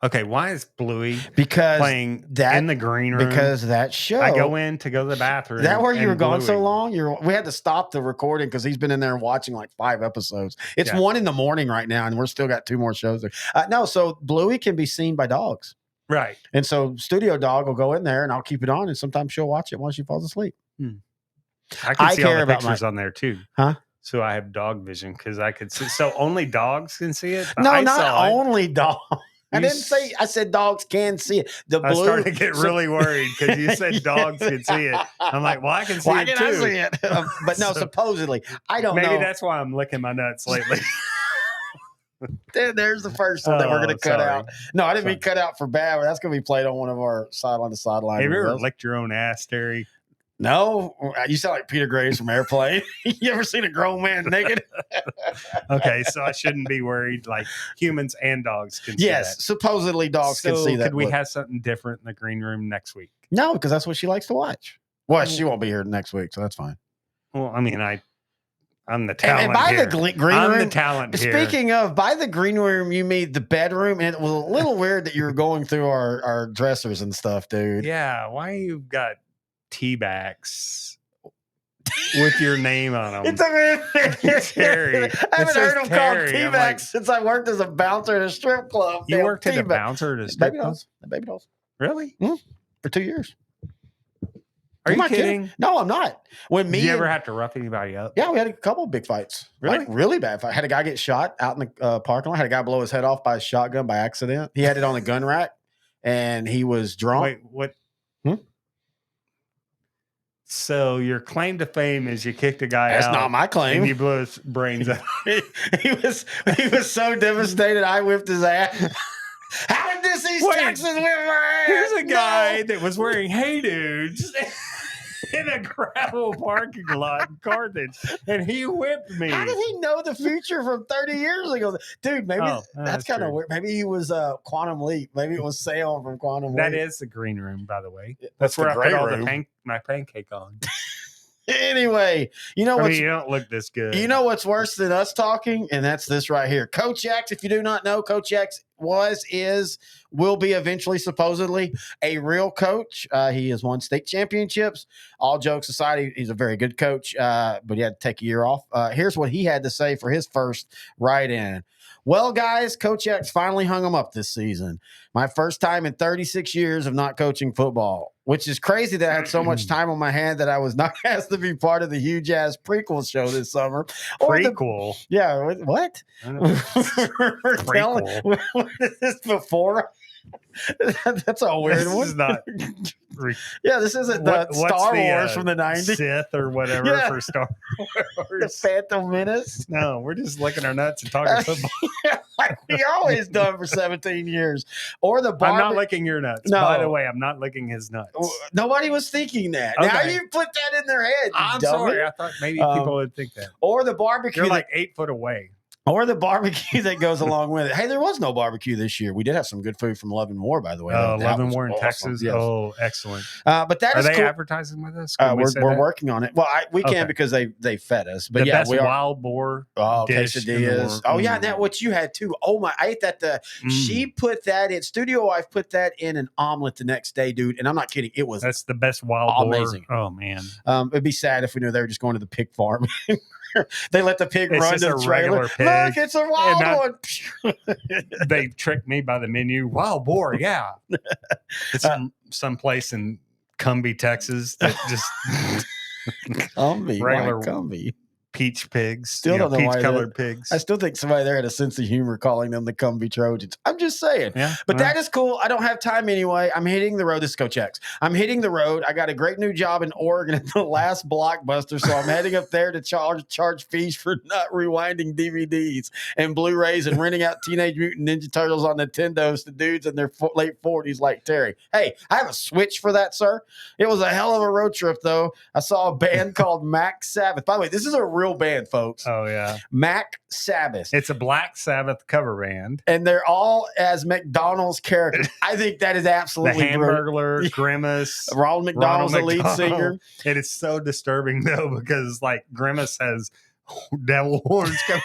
Speaker 10: Okay, why is Bluey
Speaker 9: Because
Speaker 10: playing
Speaker 9: that
Speaker 10: in the green room?
Speaker 9: Because that show.
Speaker 10: I go in to go to the bathroom.
Speaker 9: Is that where you were gone
Speaker 10: Bluey.
Speaker 9: so long? We had to stop the recording because he's been in there watching like 5 episodes. It's 1 a.m. right now, and we're still got 2 more shows there. No, so Bluey can be seen by dogs.
Speaker 10: Right.
Speaker 9: And so Studio Dog will go in there, and I'll keep it on, and sometimes she'll watch it while she falls asleep.
Speaker 10: I can see all
Speaker 9: care
Speaker 10: the
Speaker 9: about
Speaker 10: pictures on there too.
Speaker 9: Huh?
Speaker 10: So I have dog vision because I could see. So only dogs can see it?
Speaker 9: No,
Speaker 10: I
Speaker 9: not
Speaker 10: saw it.
Speaker 9: only dogs. I
Speaker 10: You
Speaker 9: didn't say. I said dogs can see it. The
Speaker 10: I
Speaker 9: blue.
Speaker 10: started to get really worried because you said dogs can see it. I'm like, well, I can see
Speaker 9: Why
Speaker 10: it
Speaker 9: can
Speaker 10: too.
Speaker 9: I see it? But no,
Speaker 10: So
Speaker 9: supposedly, I don't know.
Speaker 10: maybe that's why I'm licking my nuts lately.
Speaker 9: There's the first one that we're going to cut
Speaker 10: sorry.
Speaker 9: out. No, I didn't mean cut out for bad. But that's going to be played on one of our sideline to sideline.
Speaker 10: Have you ever
Speaker 9: reels.
Speaker 10: licked your own ass, Terry?
Speaker 9: No, you sound like Peter Graves from Airplane. You ever seen a grown man naked?
Speaker 10: Okay, so I shouldn't be worried. Like humans and dogs can see
Speaker 9: Yes,
Speaker 10: that.
Speaker 9: supposedly dogs can
Speaker 10: So
Speaker 9: see that.
Speaker 10: could we
Speaker 9: look.
Speaker 10: have something different in the green room next week?
Speaker 9: No, because that's what she likes to watch. Well, she won't be here next week, so that's fine.
Speaker 10: Well, I mean, I'm the
Speaker 9: And
Speaker 10: talent
Speaker 9: by
Speaker 10: here.
Speaker 9: the green
Speaker 10: I'm
Speaker 9: room,
Speaker 10: the talent here.
Speaker 9: speaking of, by the green room, you mean the bedroom, and it was a little weird that you were going through our dressers and stuff, dude.
Speaker 10: Yeah, why you got tea bags with your name on them?
Speaker 9: It's a
Speaker 10: Terry.
Speaker 9: I haven't heard them called
Speaker 10: Terry. I'm
Speaker 9: T-Bags
Speaker 10: like,
Speaker 9: since I worked as a bouncer at a strip club.
Speaker 10: you
Speaker 9: They
Speaker 10: worked
Speaker 9: have
Speaker 10: at a
Speaker 9: T-bags.
Speaker 10: bouncer at a strip
Speaker 9: Baby
Speaker 10: club?
Speaker 9: dolls. The baby dolls.
Speaker 10: Really?
Speaker 9: For 2 years.
Speaker 10: Are
Speaker 9: I'm
Speaker 10: you
Speaker 9: not
Speaker 10: kidding?
Speaker 9: No, I'm not. When me
Speaker 10: Did you ever
Speaker 9: and-
Speaker 10: have to rough anybody up?
Speaker 9: Yeah, we had a couple of big fights.
Speaker 10: Really?
Speaker 9: Like, really bad fight. Had a guy get shot out in the parking lot. Had a guy blow his head off by a shotgun by accident. He had it on the gun rack, and he was drunk.
Speaker 10: Wait, what?
Speaker 9: Hmm?
Speaker 10: So your claim to fame is you kicked a guy
Speaker 9: That's
Speaker 10: out.
Speaker 9: not my claim.
Speaker 10: And you blew his brains out.
Speaker 9: he was so devastated. I whipped his ass. How did this East
Speaker 10: Wait,
Speaker 9: Texas whip my ass?
Speaker 10: Here's a guy
Speaker 9: No.
Speaker 10: that was wearing Hey Dudes in a gravel parking lot in Carthage, and he whipped me.
Speaker 9: How did he know the future from 30 years ago? Dude, maybe
Speaker 10: Oh,
Speaker 9: that's
Speaker 10: that's
Speaker 9: kind of
Speaker 10: true.
Speaker 9: weird. Maybe he was Quantum Leap. Maybe it was Salem from Quantum
Speaker 10: That
Speaker 9: Leap.
Speaker 10: is the green room, by the way.
Speaker 9: That's
Speaker 10: That's where
Speaker 9: the
Speaker 10: I put
Speaker 9: gray
Speaker 10: all
Speaker 9: room.
Speaker 10: my pancake on.
Speaker 9: Anyway, you know
Speaker 10: I
Speaker 9: what's
Speaker 10: mean, you don't look this good.
Speaker 9: You know what's worse than us talking? And that's this right here. Coach X, if you do not know, Coach X will be eventually supposedly a real coach. He has won state championships. All jokes aside, he's a very good coach, but he had to take a year off. Here's what he had to say for his first write-in. Well, guys, Coach X finally hung him up this season. My first time in 36 years of not coaching football, which is crazy that I had so much time on my hand that I was not asked to be part of the huge-ass prequel show this summer.
Speaker 10: Prequel?
Speaker 9: Yeah, what? We're telling,
Speaker 10: Prequel.
Speaker 9: what is this before? That's a weird
Speaker 10: This
Speaker 9: one.
Speaker 10: is not.
Speaker 9: Yeah, this isn't
Speaker 10: What's
Speaker 9: Star
Speaker 10: the,
Speaker 9: Wars from the 90s.
Speaker 10: Sith or whatever
Speaker 9: Yeah.
Speaker 10: for Star
Speaker 9: The
Speaker 10: Wars.
Speaker 9: Phantom Menace.
Speaker 10: No, we're just licking our nuts and talking football.
Speaker 9: Like we always done for 17 years. Or the
Speaker 10: I'm not
Speaker 9: Barbie.
Speaker 10: licking your nuts.
Speaker 9: No.
Speaker 10: By the way, I'm not licking his nuts.
Speaker 9: Nobody was thinking that. Now
Speaker 10: Okay.
Speaker 9: you put that in their head. You
Speaker 10: I'm
Speaker 9: dummy.
Speaker 10: sorry. I thought maybe people would think that.
Speaker 9: Or the barbecue.
Speaker 10: You're like 8 foot away.
Speaker 9: Or the barbecue that goes along with it. Hey, there was no barbecue this year. We did have some good food from Love and War, by the way.
Speaker 10: Oh,
Speaker 9: That
Speaker 10: Love and
Speaker 9: was
Speaker 10: War in
Speaker 9: awesome.
Speaker 10: Texas.
Speaker 9: Yes.
Speaker 10: Oh, excellent.
Speaker 9: But that
Speaker 10: Are
Speaker 9: is
Speaker 10: they
Speaker 9: cool.
Speaker 10: advertising with us? Can we say
Speaker 9: We're
Speaker 10: that?
Speaker 9: working on it. Well, we can
Speaker 10: Okay.
Speaker 9: because they fed us. But
Speaker 10: The
Speaker 9: yeah,
Speaker 10: best
Speaker 9: we are.
Speaker 10: wild boar dish in the
Speaker 9: Quesadillas.
Speaker 10: world.
Speaker 9: Oh yeah, that what you had too. Oh my, I ate that. She put that in. Studio wife put that in an omelet the next day, dude. And I'm not kidding. It was
Speaker 10: That's the best wild
Speaker 9: amazing.
Speaker 10: boar. Oh man.
Speaker 9: It'd be sad if we knew they were just going to the pig farm. They let the pig
Speaker 10: It's
Speaker 9: run
Speaker 10: just
Speaker 9: to
Speaker 10: a
Speaker 9: the trailer.
Speaker 10: regular pig.
Speaker 9: Look, it's a wild one.
Speaker 10: They tricked me by the menu. Wild boar, yeah. It's someplace in Cumbie, Texas that just regular
Speaker 9: Cumbie.
Speaker 10: peach pigs.
Speaker 9: Still don't know why
Speaker 10: peach colored pigs.
Speaker 9: I still think somebody there had a sense of humor calling them the Cumbie Trojans. I'm just saying.
Speaker 10: Yeah,
Speaker 9: but that is cool. I don't have time anyway. I'm hitting the road. This is Go Checks. I'm hitting the road. I got a great new job in Oregon at the last Blockbuster, so I'm heading up there to charge fees for not rewinding DVDs and Blu-rays and renting out Teenage Mutant Ninja Turtles on Nintendos to dudes in their late 40s like Terry. Hey, I have a Switch for that, sir. It was a hell of a road trip, though. I saw a band called Mac Sabbath. By the way, this is a real band, folks.
Speaker 10: Oh yeah,
Speaker 9: Mac Sabbath.
Speaker 10: It's a Black Sabbath cover band,
Speaker 9: and they're all as McDonald's characters. I think that is absolutely
Speaker 10: the Hamburglar, Grimace,
Speaker 9: Ronald McDonald's the lead singer.
Speaker 10: It is so disturbing though because like Grimace has devil horns coming.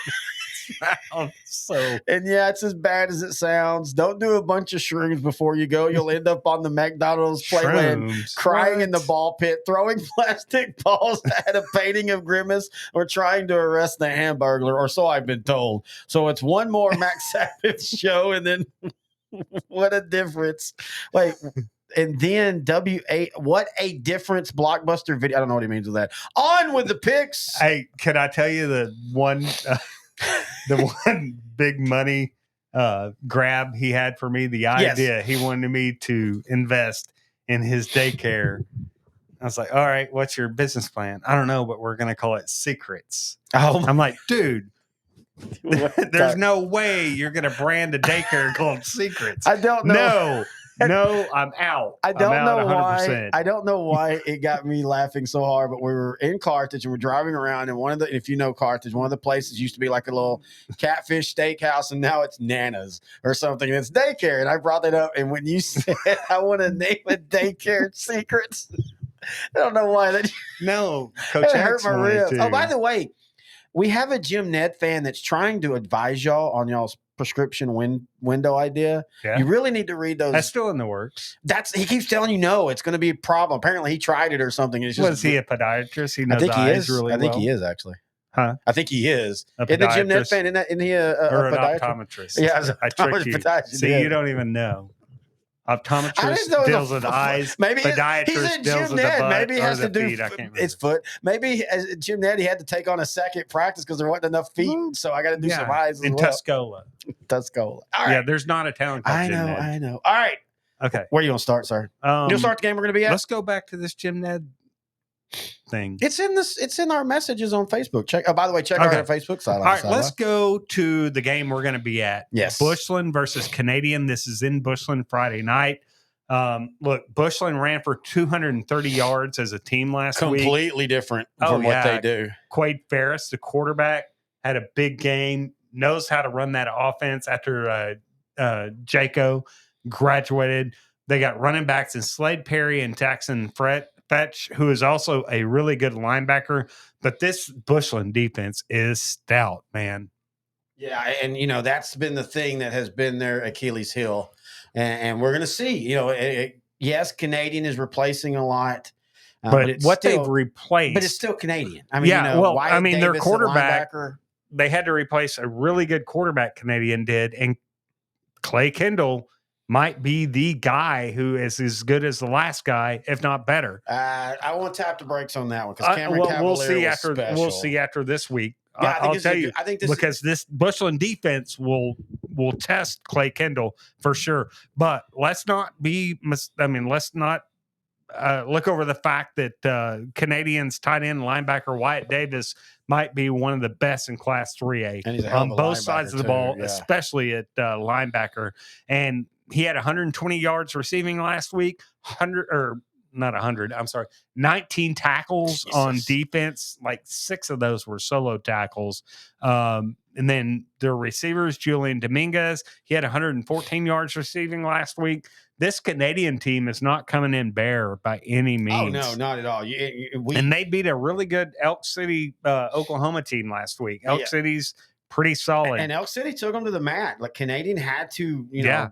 Speaker 10: So
Speaker 9: and yeah, it's as bad as it sounds. Don't do a bunch of shrooms before you go. You'll end up on the McDonald's playland crying in the ball pit, throwing plastic balls at a painting of Grimace, or trying to arrest the Hamburglar, or so I've been told. So it's one more Max Sabbath show, and then what a difference. Wait. And then what a difference Blockbuster video. I don't know what he means with that. On with the picks.
Speaker 10: Hey, can I tell you the one big money grab he had for me? The idea he wanted me to invest in his daycare. I was like, all right, what's your business plan? I don't know, but we're going to call it Secrets. I'm like, dude, there's no way you're going to brand a daycare called Secrets.
Speaker 9: I don't know.
Speaker 10: No, I'm out.
Speaker 9: I don't know
Speaker 10: 100%.
Speaker 9: why. I don't know why it got me laughing so hard. But we were in Carthage and we're driving around, and if you know Carthage, one of the places used to be like a little catfish steakhouse, and now it's Nana's or something. And it's daycare, and I brought that up. And when you said I want to name a daycare Secrets, I don't know why that.
Speaker 10: No, Coach
Speaker 9: It hurt my ribs. Oh, by the way, we have a Jim Ned fan that's trying to advise y'all on y'all's prescription window idea.
Speaker 10: Yeah.
Speaker 9: You really need to read those.
Speaker 10: That's still in the works.
Speaker 9: He keeps telling you no, it's going to be a problem. Apparently, he tried it or something. It's just,
Speaker 10: was he a podiatrist? He knows
Speaker 9: I think he
Speaker 10: eyes
Speaker 9: is.
Speaker 10: really
Speaker 9: I think
Speaker 10: well.
Speaker 9: he is actually.
Speaker 10: Huh?
Speaker 9: I think he is.
Speaker 10: A
Speaker 9: Isn't the Jim Ned
Speaker 10: podiatrist?
Speaker 9: fan? Isn't he a
Speaker 10: or an
Speaker 9: podiatrist?
Speaker 10: optometrist?
Speaker 9: Yeah,
Speaker 10: I tricked you. See, you don't even know. Optometrist deals with eyes.
Speaker 9: Maybe
Speaker 10: podiatrist
Speaker 9: he's in
Speaker 10: deals
Speaker 9: Jim
Speaker 10: with the
Speaker 9: Ned.
Speaker 10: butt
Speaker 9: Maybe he
Speaker 10: or
Speaker 9: has
Speaker 10: the
Speaker 9: to do
Speaker 10: feet. I can't remember.
Speaker 9: his foot. Maybe as Jim Ned, he had to take on a second practice because there wasn't enough feet. So I got to do some eyes
Speaker 10: in
Speaker 9: as well.
Speaker 10: Tuscola.
Speaker 9: All right.
Speaker 10: Yeah, there's not a town called
Speaker 9: I
Speaker 10: Jim
Speaker 9: know.
Speaker 10: Ned.
Speaker 9: I know. All right.
Speaker 10: Okay.
Speaker 9: Where you want to start, sir? You'll start the game we're going to be at?
Speaker 10: Let's go back to this Jim Ned thing.
Speaker 9: It's in our messages on Facebook. Check. Oh, by the way, check out our Facebook side.
Speaker 10: All right, let's go to the game we're going to be at.
Speaker 9: Yes.
Speaker 10: Bushland versus Canadian. This is in Bushland Friday night. Look, Bushland ran for 230 yards as a team last week.
Speaker 9: Completely different from what they do.
Speaker 10: Quade Ferris, the quarterback, had a big game, knows how to run that offense after Jaco graduated. They got running backs in Slade Perry and Jackson Fetch, who is also a really good linebacker. But this Bushland defense is stout, man.
Speaker 9: Yeah, and that's been the thing that has been their Achilles heel, and we're going to see. Yes, Canadian is replacing a lot,
Speaker 10: but what they've replaced,
Speaker 9: but it's still Canadian. I mean,
Speaker 10: Wyatt
Speaker 9: Davis,
Speaker 10: their quarterback,
Speaker 9: the
Speaker 10: they had to replace a really good quarterback. Canadian did, and Clay Kendall might be the guy who is as good as the last guy, if not better.
Speaker 9: I won't tap the brakes on that one because Cameron Cavalier
Speaker 10: we'll see
Speaker 9: was
Speaker 10: after
Speaker 9: special.
Speaker 10: we'll see after this week.
Speaker 9: Yeah,
Speaker 10: I'll tell you,
Speaker 9: I think this
Speaker 10: because this Bushland defense will test Clay Kendall for sure. But let's not look over the fact that Canadians tight end linebacker Wyatt Davis might be one of the best in Class 3A on both sides of the ball, especially at linebacker. And he had 120 yards receiving last week, 19 tackles on defense. Like 6 of those were solo tackles. And then their receivers, Julian Dominguez, he had 114 yards receiving last week. This Canadian team is not coming in bare by any means.
Speaker 9: Oh, no, not at all.
Speaker 10: And they beat a really good Elk City, Oklahoma team last week. Elk City's pretty solid.
Speaker 9: And Elk City took them to the mat. Like Canadian had to,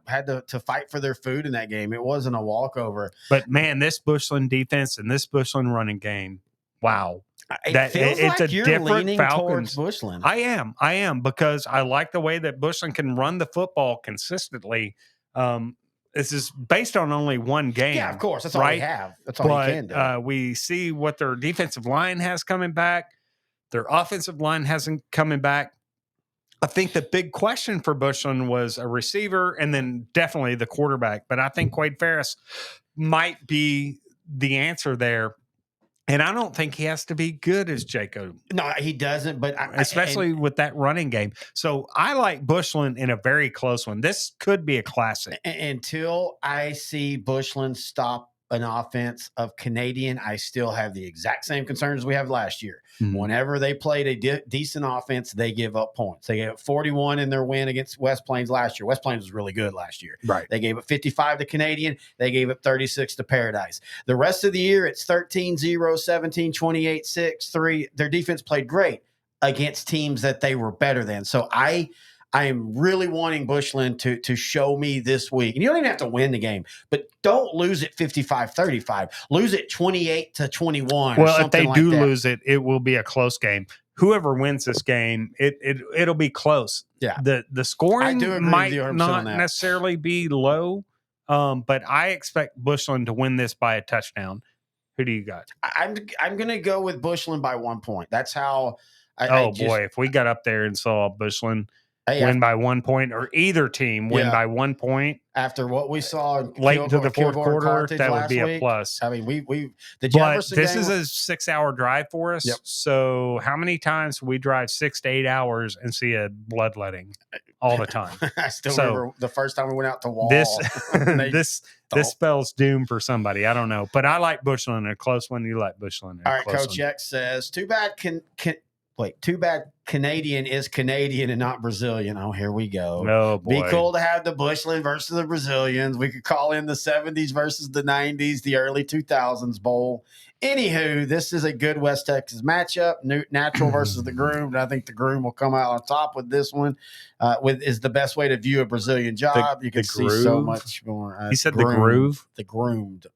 Speaker 9: had to fight for their food in that game. It wasn't a walkover.
Speaker 10: But man, this Bushland defense and this Bushland running game, wow.
Speaker 9: It's like you're leaning towards Bushland.
Speaker 10: I am because I like the way that Bushland can run the football consistently. This is based on only one game.
Speaker 9: Yeah, of course. That's all we have. That's all you can do.
Speaker 10: We see what their defensive line has coming back. Their offensive line hasn't coming back. I think the big question for Bushland was a receiver and then definitely the quarterback. But I think Quade Ferris might be the answer there. And I don't think he has to be good as Jacob.
Speaker 9: No, he doesn't. But
Speaker 10: especially with that running game. So I like Bushland in a very close one. This could be a classic.
Speaker 9: Until I see Bushland stop an offense of Canadian, I still have the exact same concerns we have last year. Mm-hmm. Whenever they played a decent offense, they give up points. They gave up 41 in their win against West Plains last year. West Plains was really good last year.
Speaker 10: Right.
Speaker 9: They gave up 55 to Canadian. They gave up 36 to Paradise. The rest of the year, it's 13-0, 17, 28, 6, 3. Their defense played great against teams that they were better than. So I am really wanting Bushland to show me this week. And you don't even have to win the game, but don't lose it 55-35. Lose it 28-21.
Speaker 10: Well, if they do lose it, it will be a close game. Whoever wins this game, it'll be close.
Speaker 9: Yeah.
Speaker 10: The scoring might not necessarily be low, but I expect Bushland to win this by a touchdown. Who do you got?
Speaker 9: I'm going to go with Bushland by 1 point. That's how.
Speaker 10: If we got up there and saw Bushland win by 1 point, or either team win by 1 point
Speaker 9: after what we saw
Speaker 10: late into the fourth quarter, that would be a plus.
Speaker 9: I mean, the
Speaker 10: Jefferson this is a 6-hour drive for us. Yep. So how many times we drive 6 to 8 hours and see a bloodletting all the time?
Speaker 9: I still remember the first time we went out to Wall.
Speaker 10: This spells doom for somebody. I don't know, but I like Bushland in a close one. You like Bushland in a close one.
Speaker 9: All right, Coach X says, too bad Canadian is Canadian and not Brazilian. Oh, here we go.
Speaker 10: Oh, boy.
Speaker 9: Be cool to have the Bushland versus the Brazilians. We could call in the 70s versus the 90s, the early 2000s bowl. Anywho, this is a good West Texas matchup. Natural versus the groomed. I think the groom will come out on top with this one. Is the best way to view a Brazilian job. You can see so much more.
Speaker 10: You said the groove?
Speaker 9: The groomed.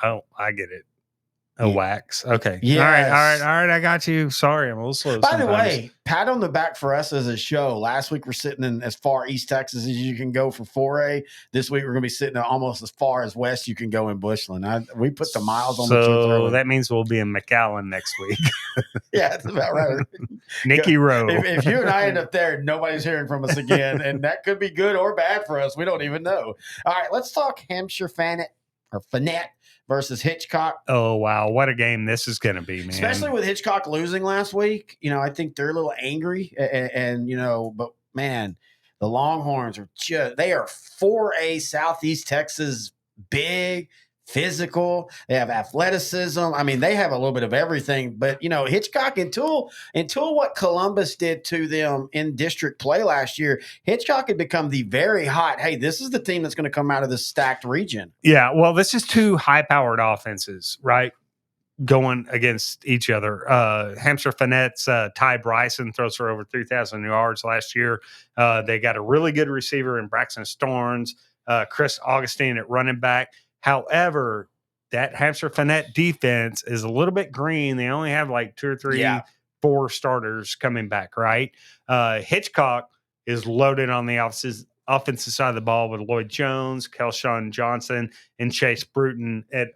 Speaker 10: Oh, I get it. Wax. Okay.
Speaker 9: Yes.
Speaker 10: All right. I got you. Sorry, I'm a little slow.
Speaker 9: By the way, pat on the back for us as a show. Last week we're sitting in as far East Texas as you can go for 4A. This week we're going to be sitting almost as far as west you can go in Bushland. We put the miles on the team.
Speaker 10: So that means we'll be in McAllen next week.
Speaker 9: Yeah, that's about right.
Speaker 10: Nicky Rowe.
Speaker 9: If you and I end up there, nobody's hearing from us again, and that could be good or bad for us. We don't even know. All right, let's talk Hampshire Fanette versus Hitchcock.
Speaker 10: Oh, wow. What a game this is going to be, man.
Speaker 9: Especially with Hitchcock losing last week. I think they're a little angry. And but, man, the Longhorns they are 4A Southeast Texas, big, physical. They have athleticism. I mean, they have a little bit of everything. But, Hitchcock, until what Columbus did to them in district play last year, Hitchcock had become the very hot, hey, this is the team that's going to come out of this stacked region.
Speaker 10: Yeah, well, this is two high-powered offenses, right, going against each other. Hampshire Fanette's Ty Bryson throws for over 3,000 yards last year. They got a really good receiver in Braxton Storms, Chris Augustine at running back. However, that Hampshire Fanette defense is a little bit green. They only have like 2 or 3, 4 starters coming back, right? Hitchcock is loaded on the offensive side of the ball with Lloyd Jones, Kelshawn Johnson, and Chase Bruton at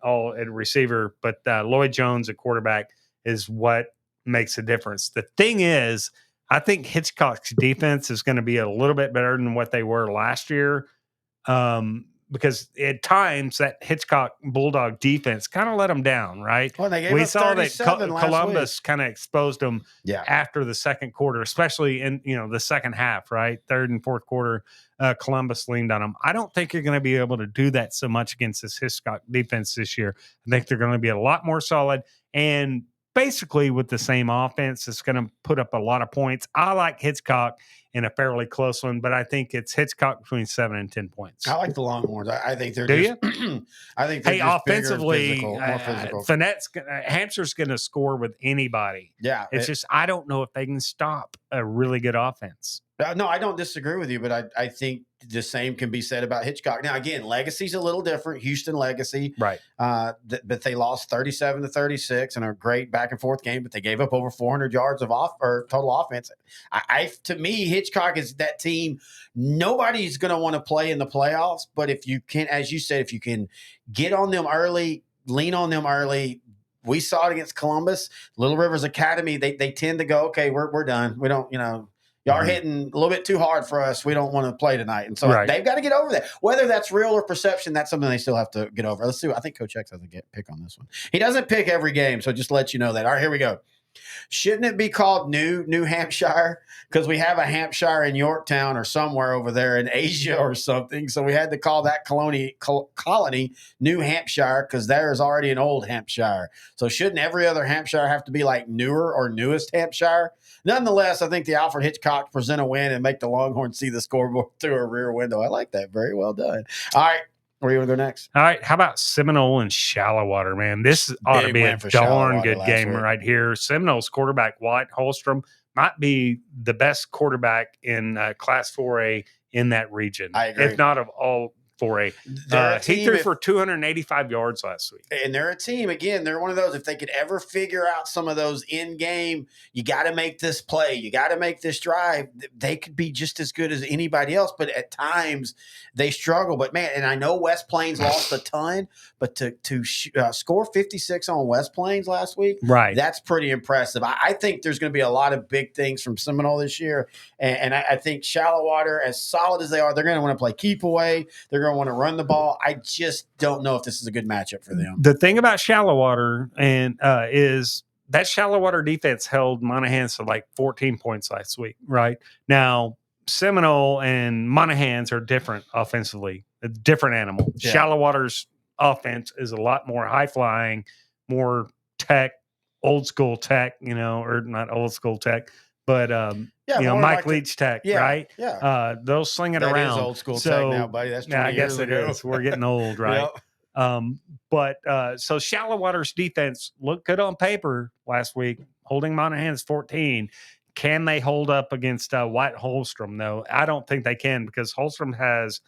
Speaker 10: receiver. But Lloyd Jones at quarterback is what makes a difference. The thing is, I think Hitchcock's defense is going to be a little bit better than what they were last year. Because at times that Hitchcock Bulldog defense kind of let them down, right?
Speaker 9: Well,
Speaker 10: we saw that Columbus kind of exposed them after the second quarter, especially in the second half, right? Third and fourth quarter, Columbus leaned on them. I don't think you're going to be able to do that so much against this Hitchcock defense this year. I think they're going to be a lot more solid. And basically with the same offense. It's going to put up a lot of points. I like Hitchcock in a fairly close one, but I think it's Hitchcock between 7 and 10 points.
Speaker 9: I like the Longhorns. I think they're
Speaker 10: Do
Speaker 9: just. I think they're
Speaker 10: Hey,
Speaker 9: just bigger and
Speaker 10: offensively,
Speaker 9: physical, more physical.
Speaker 10: Hampshire's going to score with anybody.
Speaker 9: Yeah,
Speaker 10: It's just I don't know if they can stop a really good offense.
Speaker 9: No, I don't disagree with you, but I think the same can be said about Hitchcock. Now, again, legacy's a little different. Houston legacy,
Speaker 10: Right?
Speaker 9: But they lost 37-36 in a great back and forth game. But they gave up over 400 yards of total offense. To me, Hitchcock is that team. Nobody's going to want to play in the playoffs, but if you can, as you said, if you can get on them early, lean on them early. We saw it against Columbus, Little Rivers Academy. They tend to go, okay, we're done. We don't, y'all are hitting a little bit too hard for us. We don't want to play tonight. And so they've got to get over that. Whether that's real or perception, that's something they still have to get over. Let's see. I think Coach X has a pick on this one. He doesn't pick every game, so just let you know that. All right, here we go. Shouldn't it be called New Hampshire? Because we have a Hampshire in Yorktown or somewhere over there in Asia or something. So we had to call that colony New Hampshire because there is already an old Hampshire. So shouldn't every other Hampshire have to be like newer or newest Hampshire? Nonetheless, I think the Alfred Hitchcock present a win and make the Longhorns see the scoreboard through a rear window. I like that. Very well done. All right. Where do you want to go next?
Speaker 10: All right. How about Seminole and Shallowater, man? This ought to be a darn good game right here. Seminole's quarterback, White Holstrom, might be the best quarterback in Class 4A in that region.
Speaker 9: I agree.
Speaker 10: If not of all 4A. He threw for 285 yards last week.
Speaker 9: And they're a team. Again, they're one of those, if they could ever figure out some of those in-game, you got to make this play, you got to make this drive, they could be just as good as anybody else. But at times they struggle. But, man, and I know West Plains lost a ton, but to score 56 on West Plains last week,
Speaker 10: right?
Speaker 9: That's pretty impressive. I think there's going to be a lot of big things from Seminole this year. And I think Shallowater, as solid as they are, they're going to want to play keep away. They're going to want to run the ball. I just don't know if this is a good matchup for them.
Speaker 10: The thing about Shallowater is that Shallowater defense held Monahans to like 14 points last week, right? Now, Seminole and Monahans are different offensively, a different animal. Yeah. Shallowater's offense is a lot more high-flying, more tech, old school tech, or not old school tech, but Mike Leach tech, right?
Speaker 9: Yeah.
Speaker 10: They'll sling it around.
Speaker 9: That is old school tech now, buddy. That's 20
Speaker 10: I guess
Speaker 9: years
Speaker 10: it
Speaker 9: ago.
Speaker 10: is. We're getting old, right?
Speaker 9: Yep.
Speaker 10: So Shallowater's defense looked good on paper last week, holding Monahans 14. Can they hold up against White Holstrom, though? I don't think they can, because Holstrom has,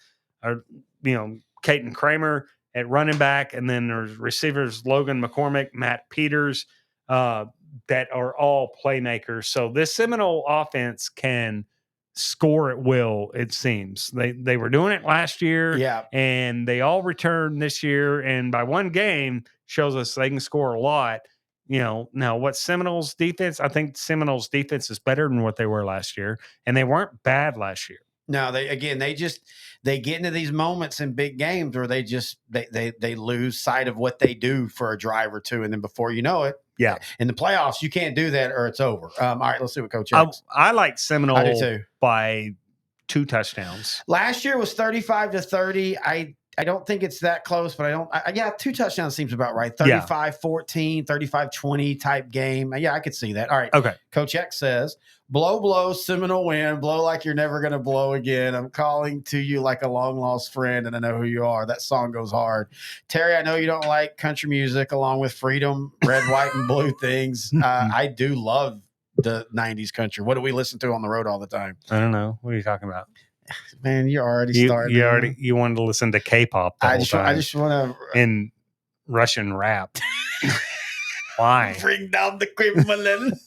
Speaker 10: Caton Kramer at running back, and then there's receivers Logan McCormick, Matt Peters, that are all playmakers. So this Seminole offense can score at will, it seems. They were doing it last year, and they all returned this year, and by one game shows us they can score a lot. Now what Seminole's defense, I think Seminole's defense is better than what they were last year, and they weren't bad last year.
Speaker 9: No, they get into these moments in big games where they lose sight of what they do for a drive or two, and then before you know it, in the playoffs you can't do that or it's over. All right, let's see what Coach X.
Speaker 10: I like Seminole by 2 touchdowns.
Speaker 9: Last year was 35-30. I don't think it's that close, but 2 touchdowns seems about right. 35-14, 35-20 type game. Yeah, I could see that. All right.
Speaker 10: Okay.
Speaker 9: Coach X says, blow, Seminole win. Blow like you're never going to blow again. I'm calling to you like a long-lost friend, and I know who you are. That song goes hard. Terry, I know you don't like country music along with freedom, red, white, and blue things. I do love the 90s country. What do we listen to on the road all the time?
Speaker 10: I don't know. What are you talking about?
Speaker 9: Man, you're already starting.
Speaker 10: You wanted to listen to K-pop. I just
Speaker 9: want to
Speaker 10: in Russian rap. Why?
Speaker 9: Bring down the Kremlin.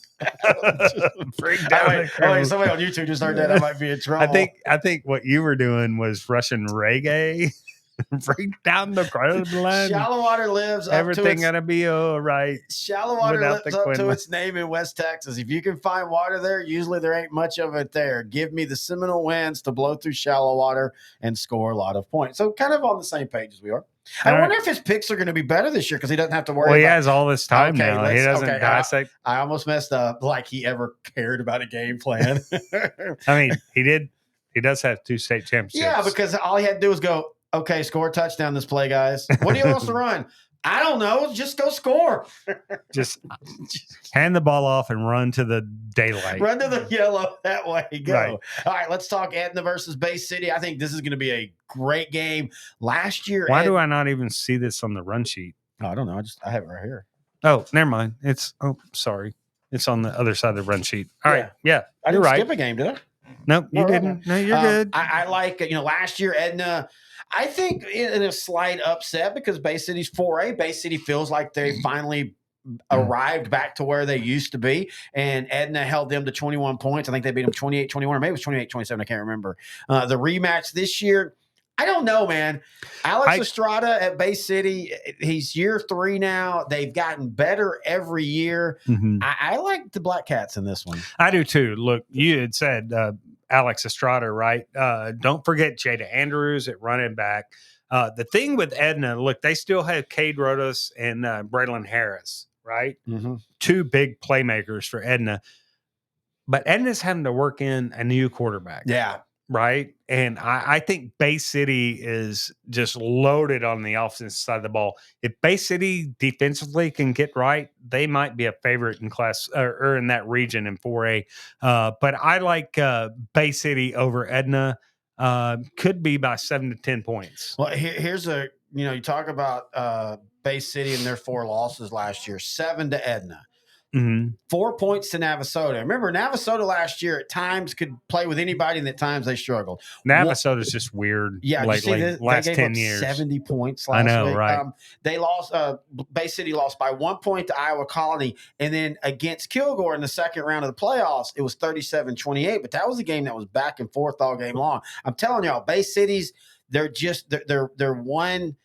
Speaker 9: Somebody on YouTube just heard that. I might be in trouble.
Speaker 10: I think what you were doing was Russian reggae. Bring down the Kremlin.
Speaker 9: Shallowater lives up
Speaker 10: everything gonna be all right.
Speaker 9: Shallowater lives up to its name in West Texas. If you can find water there, usually there ain't much of it there. Give me the Seminole Winds to blow through Shallowater and score a lot of points. So kind of on the same page as we are. I wonder if his picks are going to be better this year because he doesn't have to worry.
Speaker 10: Well, he has all this time now. He doesn't dissect.
Speaker 9: I almost messed up. Like he ever cared about a game plan.
Speaker 10: I mean, he did. He does have 2 state championships.
Speaker 9: Yeah, because all he had to do was go, okay, score a touchdown this play, guys. What do you want us to run? I don't know. Just go score.
Speaker 10: Just hand the ball off and run to the daylight.
Speaker 9: Run to the yellow. That way. Go.
Speaker 10: Right.
Speaker 9: All right, let's talk Edna versus Bay City. I think this is going to be a great game. Last year,
Speaker 10: Why do I not even see this on the run sheet?
Speaker 9: Oh, I don't know. I have it right here.
Speaker 10: Oh, never mind. Sorry. It's on the other side of the run sheet. All right. Yeah.
Speaker 9: I
Speaker 10: You're
Speaker 9: didn't
Speaker 10: right.
Speaker 9: skip a game, did I?
Speaker 10: Nope, you
Speaker 9: Oh,
Speaker 10: didn't.
Speaker 9: okay.
Speaker 10: No, you're good.
Speaker 9: I like, last year, Edna, I think in a slight upset because Bay City's 4A. Bay City feels like they finally arrived back to where they used to be. And Edna held them to 21 points. I think they beat them 28-21, or maybe it was 28-27. I can't remember. The rematch this year, I don't know, man. Alex Estrada at Bay City, he's year 3 now. They've gotten better every year.
Speaker 10: Mhm.
Speaker 9: I like the Black Cats in this one.
Speaker 10: I do too. Look, you had said Alex Estrada, right? Don't forget Jada Andrews at running back. The thing with Edna, look, they still have Cade Rodas and Braylon Harris, right?
Speaker 9: Mm-hmm.
Speaker 10: 2 big playmakers for Edna. But Edna's having to work in a new quarterback.
Speaker 9: Yeah.
Speaker 10: Right. And I think Bay City is just loaded on the offensive side of the ball. If Bay City defensively can get right, they might be a favorite in class or in that region in 4A. But I like Bay City over Edna. Could be by 7 to 10 points.
Speaker 9: Well, here's you talk about Bay City and their 4 losses last year, 7 to Edna.
Speaker 10: Mm-hmm.
Speaker 9: 4 points to Navasota. Remember, Navasota last year at times could play with anybody, and at times they struggled.
Speaker 10: Navasota's just weird.
Speaker 9: Yeah,
Speaker 10: lately. Last
Speaker 9: they gave
Speaker 10: 10
Speaker 9: up
Speaker 10: years,
Speaker 9: 70 points last week.
Speaker 10: I know, right?
Speaker 9: They lost. Bay City lost by 1 point to Iowa Colony, and then against Kilgore in the second round of the playoffs, it was 37-28. But that was a game that was back and forth all game long. I'm telling y'all, Bay City's they're one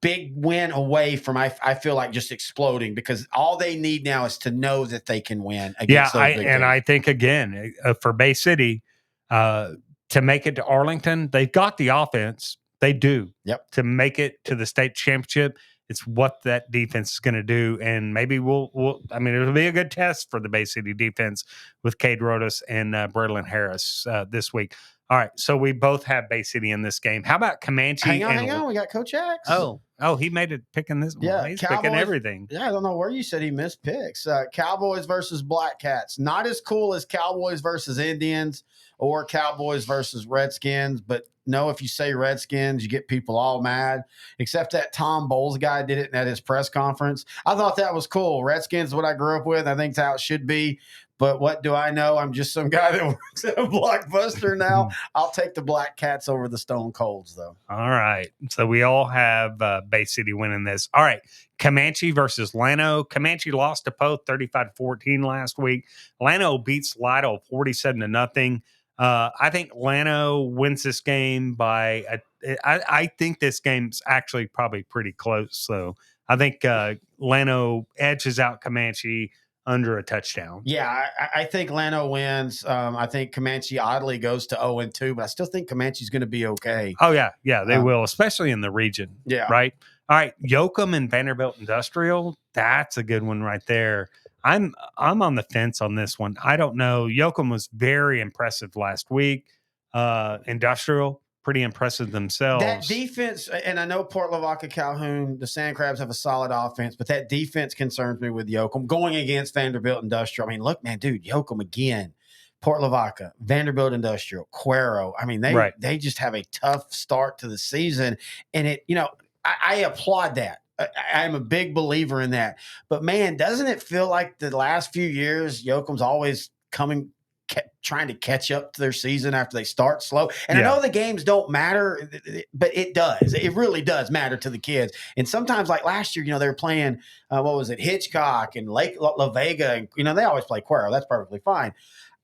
Speaker 9: big win away from I feel like just exploding, because all they need now is to know that they can win against those big teams.
Speaker 10: I think again for Bay City to make it to Arlington, they've got the offense. They do.
Speaker 9: Yep.
Speaker 10: To make it to the state championship, it's what that defense is going to do, and maybe it'll be a good test for the Bay City defense with Cade Rodas and Braylon Harris this week. All right, so we both have Bay City in this game. How about Comanche?
Speaker 9: Hang on. We got Coach X.
Speaker 10: Oh, he made it picking this one.
Speaker 9: Yeah,
Speaker 10: He's
Speaker 9: Cowboys,
Speaker 10: picking everything.
Speaker 9: Yeah, I don't know where you said he missed picks. Cowboys versus Black Cats. Not as cool as Cowboys versus Indians or Cowboys versus Redskins, but no, if you say Redskins, you get people all mad, except that Tom Bowles guy did it at his press conference. I thought that was cool. Redskins is what I grew up with. I think that's how it should be. But what do I know? I'm just some guy that works at a Blockbuster now. I'll take the Black Cats over the Stone Colds, though.
Speaker 10: All right. So we all have Bay City winning this. All right. Comanche versus Llano. Comanche lost to Poth 35-14 last week. Llano beats Lytle 47-0. I think Llano wins this game by I think this game's actually probably pretty close. So I think Llano edges out Comanche under a touchdown.
Speaker 9: Yeah, I think Llano wins. I think Comanche oddly goes to 0-2, but I still think Comanche's going to be okay.
Speaker 10: Oh, yeah. Yeah, they will, especially in the region.
Speaker 9: Yeah.
Speaker 10: Right? All right. Yoakum and Vanderbilt Industrial. That's a good one right there. I'm on the fence on this one. I don't know. Yoakum was very impressive last week. Industrial, pretty impressive themselves.
Speaker 9: That defense, and I know Port Lavaca Calhoun, the Sand Crabs have a solid offense, but that defense concerns me with Yoakum going against Vanderbilt Industrial. I mean, look, man, dude, Yoakum again, Port Lavaca, Vanderbilt Industrial, Cuero. I mean, they just have a tough start to the season, and I applaud that. I'm a big believer in that. But man, doesn't it feel like the last few years Yoakum's always trying to catch up to their season after they start slow? And I know the games don't matter, but it does. It really does matter to the kids. And sometimes, like last year, they were playing, Hitchcock and Lake La Vega. And, they always play Cuero. That's perfectly fine.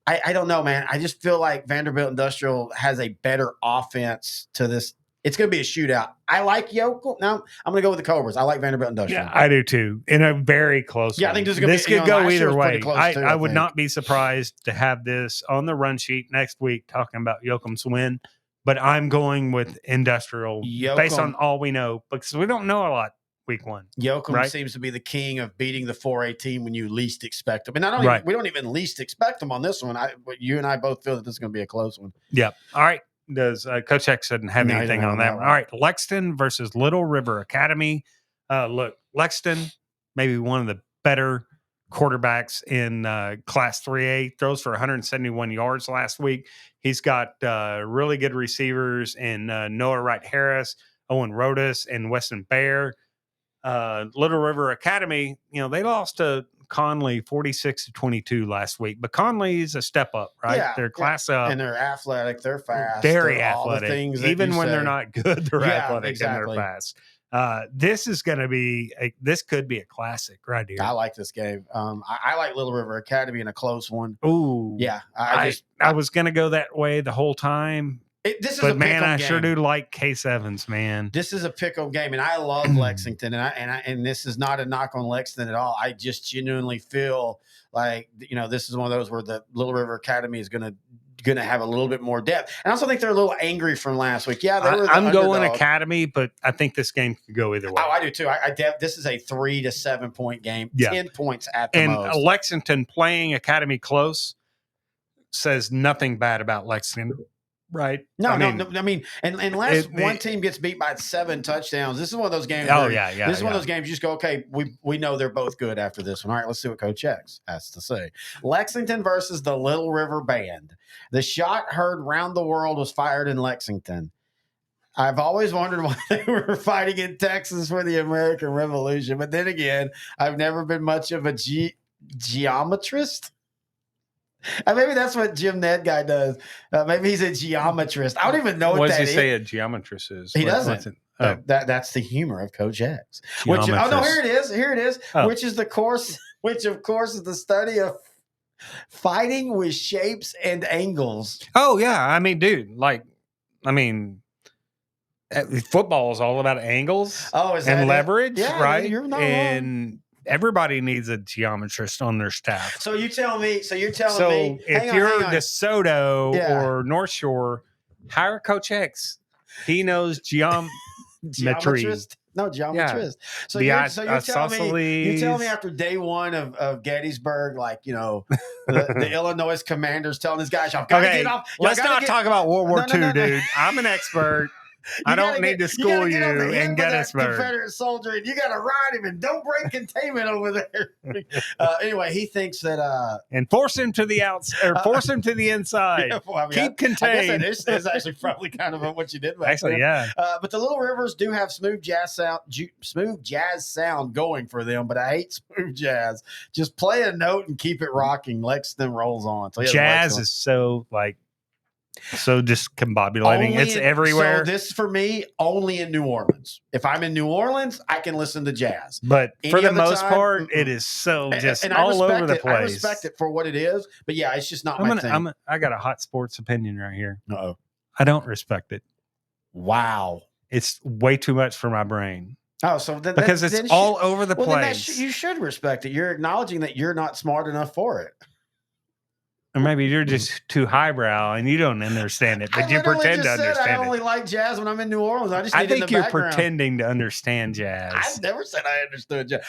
Speaker 9: I don't know, man. I just feel like Vanderbilt Industrial has a better offense to this. It's going to be a shootout. I like Yoakum. Now I'm going to go with the Cobras. I like Vanderbilt Industrial.
Speaker 10: Yeah, I do too. In a very close.
Speaker 9: Yeah,
Speaker 10: one.
Speaker 9: I think this could
Speaker 10: go either way. I would not be surprised to have this on the run sheet next week talking about Yoakum's win, but I'm going with Industrial based on all we know, because we don't know a lot week one.
Speaker 9: Yoakum seems to be the king of beating the 4A team when you least expect them. And we don't even least expect them on this one. You and I both feel that this is going to be a close one.
Speaker 10: Yeah. All right. Does Coach X didn't have anything on that one. All right. Lexington versus Little River Academy. Look, Lexington, maybe one of the better quarterbacks in Class 3A, throws for 171 yards last week. He's got really good receivers in Noah Wright Harris, Owen Rodas, and Weston Bear. Little River Academy, they lost to Conley 46-22 last week, but Conley's a step up, right?
Speaker 9: Yeah,
Speaker 10: They're class up.
Speaker 9: And they're athletic. They're fast.
Speaker 10: Very
Speaker 9: they're all
Speaker 10: athletic.
Speaker 9: the things that
Speaker 10: Even
Speaker 9: you
Speaker 10: when they're
Speaker 9: say.
Speaker 10: not good, they're
Speaker 9: Yeah,
Speaker 10: athletic
Speaker 9: exactly.
Speaker 10: and they're fast. This is going to be this could be a classic right here.
Speaker 9: I like this game. I like Little River Academy in a close one.
Speaker 10: Ooh,
Speaker 9: Yeah,
Speaker 10: I was going to go that way the whole time.
Speaker 9: This is
Speaker 10: But
Speaker 9: a
Speaker 10: man, I
Speaker 9: game.
Speaker 10: sure do like Case Evans, man.
Speaker 9: This is a pick'em game, and I love Lexington, and this is not a knock on Lexington at all. I just genuinely feel like this is one of those where the Little River Academy is gonna have a little bit more depth, and I also think they're a little angry from last week. Yeah, they were.
Speaker 10: I'm going
Speaker 9: underdog.
Speaker 10: Academy, but I think this game could go either way.
Speaker 9: Oh, I do too. This is a 3 to 7 point game.
Speaker 10: Yeah.
Speaker 9: 10 points at the
Speaker 10: and
Speaker 9: most.
Speaker 10: Lexington playing Academy close says nothing bad about Lexington. Right.
Speaker 9: No. I mean, unless one team gets beat by 7 touchdowns, this is one of those games.
Speaker 10: Oh,
Speaker 9: where
Speaker 10: yeah.
Speaker 9: This is one of those games you just go, okay, we know they're both good after this one. All right, let's see what Coach X has to say. Lexington versus the Little River Band. The shot heard round the world was fired in Lexington. I've always wondered why they were fighting in Texas for the American Revolution. But then again, I've never been much of a geometrist. Maybe that's what Jim Ned guy does. Maybe he's a geometrist. I don't even know what
Speaker 10: does
Speaker 9: that
Speaker 10: he
Speaker 9: is.
Speaker 10: say a geometrist is?
Speaker 9: He doesn't. That's the humor of Coach X. Which, oh no, here it is. Here it is.
Speaker 10: Oh.
Speaker 9: Which is the course. Which of course is the study of fighting with shapes and angles.
Speaker 10: Oh yeah, I mean, dude, football is all about angles.
Speaker 9: Oh, is that
Speaker 10: and
Speaker 9: it?
Speaker 10: leverage,
Speaker 9: Yeah,
Speaker 10: right?
Speaker 9: you're not
Speaker 10: and everybody needs a geometrist on their staff.
Speaker 9: So you tell me. So you're telling
Speaker 10: So
Speaker 9: me.
Speaker 10: if you're DeSoto
Speaker 9: Yeah.
Speaker 10: or North Shore, hire Coach X. He knows geometry.
Speaker 9: Geometrist? No, geometrist.
Speaker 10: Yeah.
Speaker 9: So
Speaker 10: The
Speaker 9: you're telling me. You tell me
Speaker 10: isosceles.
Speaker 9: after day one of Gettysburg, the Illinois commanders telling his guys, "Y'all gotta get off."
Speaker 10: Let's not talk about World War II,
Speaker 9: No.
Speaker 10: dude. I'm an expert. I don't need to school you in Gettysburg.
Speaker 9: Confederate soldier, and you got to ride him, and don't break containment over there. Anyway, he thinks that
Speaker 10: and force him to the outside, or force him to the inside.
Speaker 9: Yeah, well, I mean,
Speaker 10: Keep contained.
Speaker 9: I guess that is actually probably kind of what you did. Back
Speaker 10: Actually,
Speaker 9: then.
Speaker 10: yeah.
Speaker 9: But the Little Rivers do have smooth jazz sound going for them. But I hate smooth jazz. Just play a note and keep it rocking. Lexington rolls on. So yeah,
Speaker 10: Jazz is so discombobulating. It's everywhere.
Speaker 9: So this for me only in New Orleans. If I'm in New Orleans, I can listen to jazz.
Speaker 10: But for the
Speaker 9: other
Speaker 10: most
Speaker 9: time,
Speaker 10: part, it is so just
Speaker 9: and I
Speaker 10: all
Speaker 9: respect
Speaker 10: over the
Speaker 9: it.
Speaker 10: place.
Speaker 9: I respect it for what it is. But yeah, it's just not my thing.
Speaker 10: I got a hot sports opinion right here.
Speaker 9: Uh-oh.
Speaker 10: I don't respect it.
Speaker 9: Wow.
Speaker 10: It's way too much for my brain.
Speaker 9: Oh, so
Speaker 10: because it's all over the place.
Speaker 9: You should respect it. You're acknowledging that you're not smart enough for it.
Speaker 10: Or maybe you're just too highbrow and you don't understand it, but you pretend to understand
Speaker 9: I only like jazz when I'm in New Orleans.
Speaker 10: I think you're pretending to understand jazz.
Speaker 9: I've never said I understood jazz.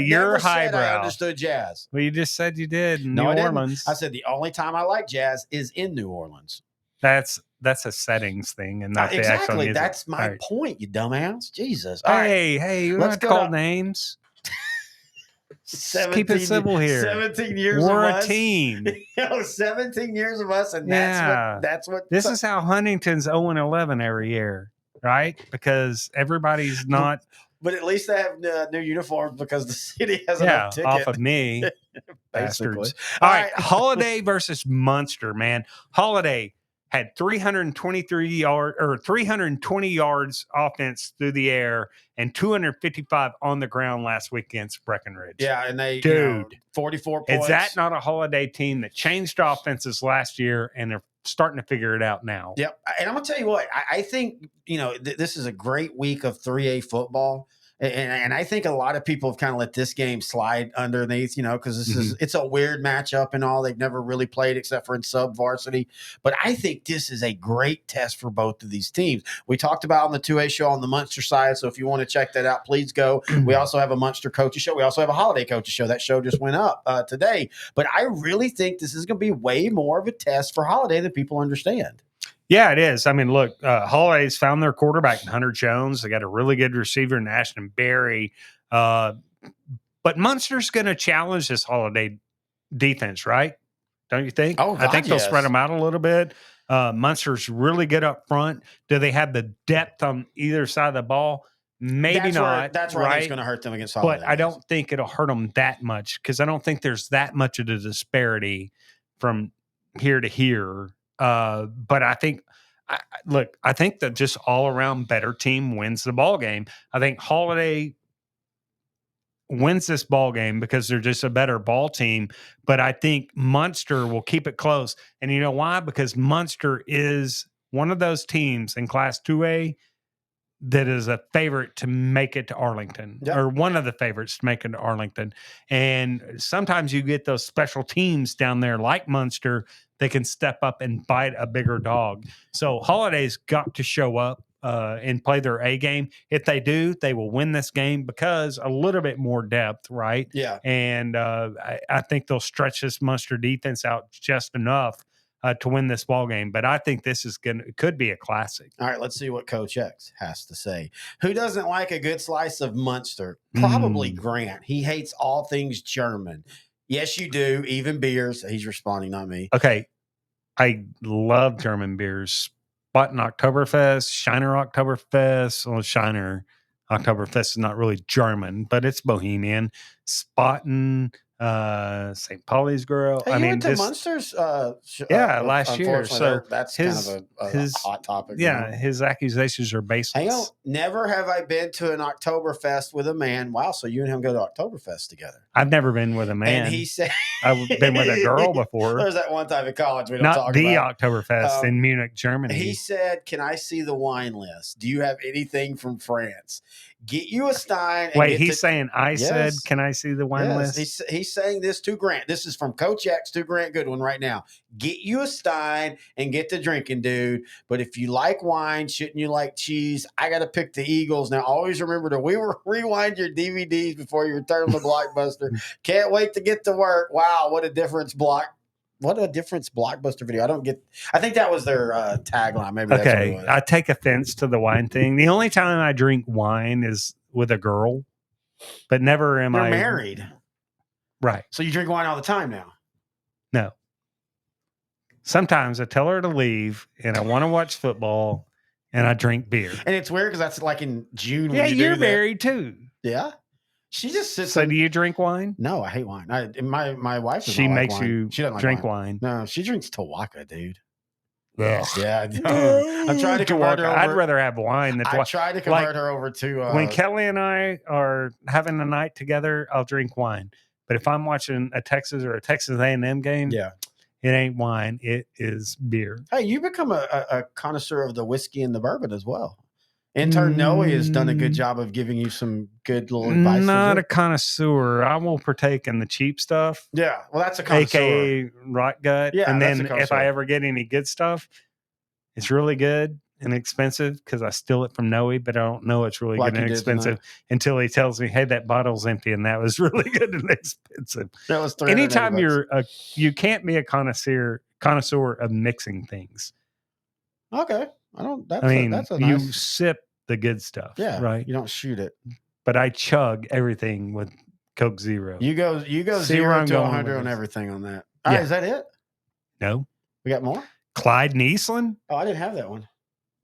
Speaker 10: You're
Speaker 9: never said
Speaker 10: highbrow.
Speaker 9: I understood jazz.
Speaker 10: Well, you just said you did in
Speaker 9: No,
Speaker 10: New
Speaker 9: I didn't.
Speaker 10: Orleans.
Speaker 9: I said the only time I like jazz is in New Orleans.
Speaker 10: That's a settings thing and not the actual
Speaker 9: Exactly.
Speaker 10: music.
Speaker 9: That's my
Speaker 10: Right.
Speaker 9: point, you dumbass. Jesus.
Speaker 10: Hey, you
Speaker 9: Let's
Speaker 10: don't
Speaker 9: go
Speaker 10: call
Speaker 9: to-
Speaker 10: names.
Speaker 9: 17,
Speaker 10: Keep it simple here.
Speaker 9: 17 years
Speaker 10: We're
Speaker 9: of
Speaker 10: a
Speaker 9: us.
Speaker 10: team.
Speaker 9: 17 years of us, and
Speaker 10: Yeah.
Speaker 9: that's what.
Speaker 10: This is how Huntington's 0-11 every year, right? Because everybody's not
Speaker 9: But at least they have new uniforms because the city has enough ticket.
Speaker 10: off of me.
Speaker 9: Basically.
Speaker 10: Bastards. All right, Holiday versus Munster, man. Holiday had 320 yards offense through the air and 255 on the ground last week against Breckenridge.
Speaker 9: Yeah, and they, 44 points.
Speaker 10: Is that not a Holiday team that changed offenses last year and they're starting to figure it out now?
Speaker 9: Yep. And I'm going to tell you what, I think, this is a great week of 3A football. And I think a lot of people have kind of let this game slide underneath, because it's a weird matchup and all. They've never really played except for in sub varsity. But I think this is a great test for both of these teams. We talked about on the 2A show on the Munster side. So if you want to check that out, please go. We also have a Munster coaches show. We also have a Holiday coaches show. That show just went up today. But I really think this is going to be way more of a test for Holiday than people understand.
Speaker 10: Yeah, it is. I mean, look, Holiday's found their quarterback in Hunter Jones. They got a really good receiver in Ashton Berry. But Munster's going to challenge this Holiday defense, right? Don't you think?
Speaker 9: Oh,
Speaker 10: I think
Speaker 9: God,
Speaker 10: they'll spread
Speaker 9: yes.
Speaker 10: them out a little bit. Munster's really good up front. Do they have the depth on either side of the ball? Maybe not.
Speaker 9: That's where I think it's
Speaker 10: right?
Speaker 9: going to hurt them against Holiday.
Speaker 10: But I don't think it'll hurt them that much because I don't think there's that much of a disparity from here to here. But I think, I think that just all around better team wins the ball game. I think Holiday wins this ball game because they're just a better ball team. But I think Munster will keep it close. And you know why? Because Munster is one of those teams in Class 2A that is a favorite to make it to Arlington, or one of the favorites to make it to Arlington. And sometimes you get those special teams down there like Munster that can step up and bite a bigger dog. So Holiday's got to show up and play their A game. If they do, they will win this game because a little bit more depth, right?
Speaker 9: Yeah.
Speaker 10: And I think they'll stretch this Munster defense out just enough to win this ball game. But I think this is could be a classic.
Speaker 9: All right, let's see what Coach X has to say. Who doesn't like a good slice of Munster? Probably Grant. He hates all things German. Yes, you do. Even beers. He's responding, not me.
Speaker 10: Okay. I love German beers. Spaten Oktoberfest, Shiner Oktoberfest. Well, Shiner Oktoberfest is not really German, but it's Bohemian. Spaten, St. Pauli's Grill.
Speaker 9: Hey,
Speaker 10: I
Speaker 9: you
Speaker 10: mean,
Speaker 9: went to Munster's
Speaker 10: last year. So
Speaker 9: that's
Speaker 10: his,
Speaker 9: kind of a hot topic.
Speaker 10: Yeah, his accusations are baseless.
Speaker 9: Hang on. Never have I been to an Oktoberfest with a man. Wow, so you and him go to Oktoberfest together.
Speaker 10: I've never been with a man.
Speaker 9: And he said
Speaker 10: I've been with a girl before.
Speaker 9: There's that one time in college we don't
Speaker 10: Not
Speaker 9: talk
Speaker 10: the
Speaker 9: about.
Speaker 10: Oktoberfest in Munich, Germany.
Speaker 9: He said, "Can I see the wine list? Do you have anything from France? Get you a Stein." And
Speaker 10: Wait, he's saying I said,
Speaker 9: Yes.
Speaker 10: "Can I see the wine list?"
Speaker 9: He's saying this to Grant. This is from Coach X to Grant Goodwin right now. Get you a Stein and get to drinking, dude. But if you like wine, shouldn't you like cheese? I got to pick the Eagles. Now, always remember to rewind your DVDs before you return them to Blockbuster. Can't wait to get to work. Wow, what a difference Blockbuster video. I think that was their tagline. Maybe that's what it was.
Speaker 10: I take offense to the wine thing. The only time I drink wine is with a girl, but never am
Speaker 9: You're
Speaker 10: I
Speaker 9: married.
Speaker 10: Right.
Speaker 9: So you drink wine all the time now?
Speaker 10: No. Sometimes I tell her to leave and I want to watch football and I drink beer.
Speaker 9: And it's weird because that's like in June.
Speaker 10: Yeah,
Speaker 9: when
Speaker 10: you're
Speaker 9: do
Speaker 10: married too.
Speaker 9: Yeah. She just sits.
Speaker 10: So do you drink wine?
Speaker 9: No, I hate wine. My wife.
Speaker 10: She makes you
Speaker 9: she doesn't
Speaker 10: drink
Speaker 9: like
Speaker 10: wine.
Speaker 9: No, she drinks Tawaka, dude.
Speaker 10: Yeah.
Speaker 9: Yeah. I'm trying to convert her over.
Speaker 10: I'd rather have wine than
Speaker 9: I tried to convert her over to.
Speaker 10: When Kelly and I are having a night together, I'll drink wine. But if I'm watching a Texas or a Texas A&M game,
Speaker 9: yeah,
Speaker 10: it ain't wine. It is beer.
Speaker 9: Hey, you become a connoisseur of the whiskey and the bourbon as well. Intern Noe has done a good job of giving you some good little advice.
Speaker 10: Not a connoisseur. I will partake in the cheap stuff.
Speaker 9: Yeah, well, that's a connoisseur.
Speaker 10: AKA rot gut.
Speaker 9: Yeah,
Speaker 10: and
Speaker 9: that's
Speaker 10: then
Speaker 9: a connoisseur.
Speaker 10: if I ever get any good stuff, it's really good and expensive because I steal it from Noe, but I don't know it's really
Speaker 9: Like
Speaker 10: good and
Speaker 9: you did
Speaker 10: expensive until he tells me, "Hey, that bottle's empty," and that was really good and expensive.
Speaker 9: That was
Speaker 10: anytime you can't be a connoisseur of mixing things.
Speaker 9: Okay. That's a
Speaker 10: you
Speaker 9: nice.
Speaker 10: sip the good stuff,
Speaker 9: Yeah,
Speaker 10: right?
Speaker 9: You don't shoot it.
Speaker 10: But I chug everything with Coke Zero.
Speaker 9: You go
Speaker 10: See where
Speaker 9: 0
Speaker 10: I'm
Speaker 9: to
Speaker 10: going
Speaker 9: 100
Speaker 10: with
Speaker 9: on
Speaker 10: this.
Speaker 9: everything on that. All right, is that it?
Speaker 10: No.
Speaker 9: We got more?
Speaker 10: Clyde and Eastland?
Speaker 9: Oh, I didn't have that one.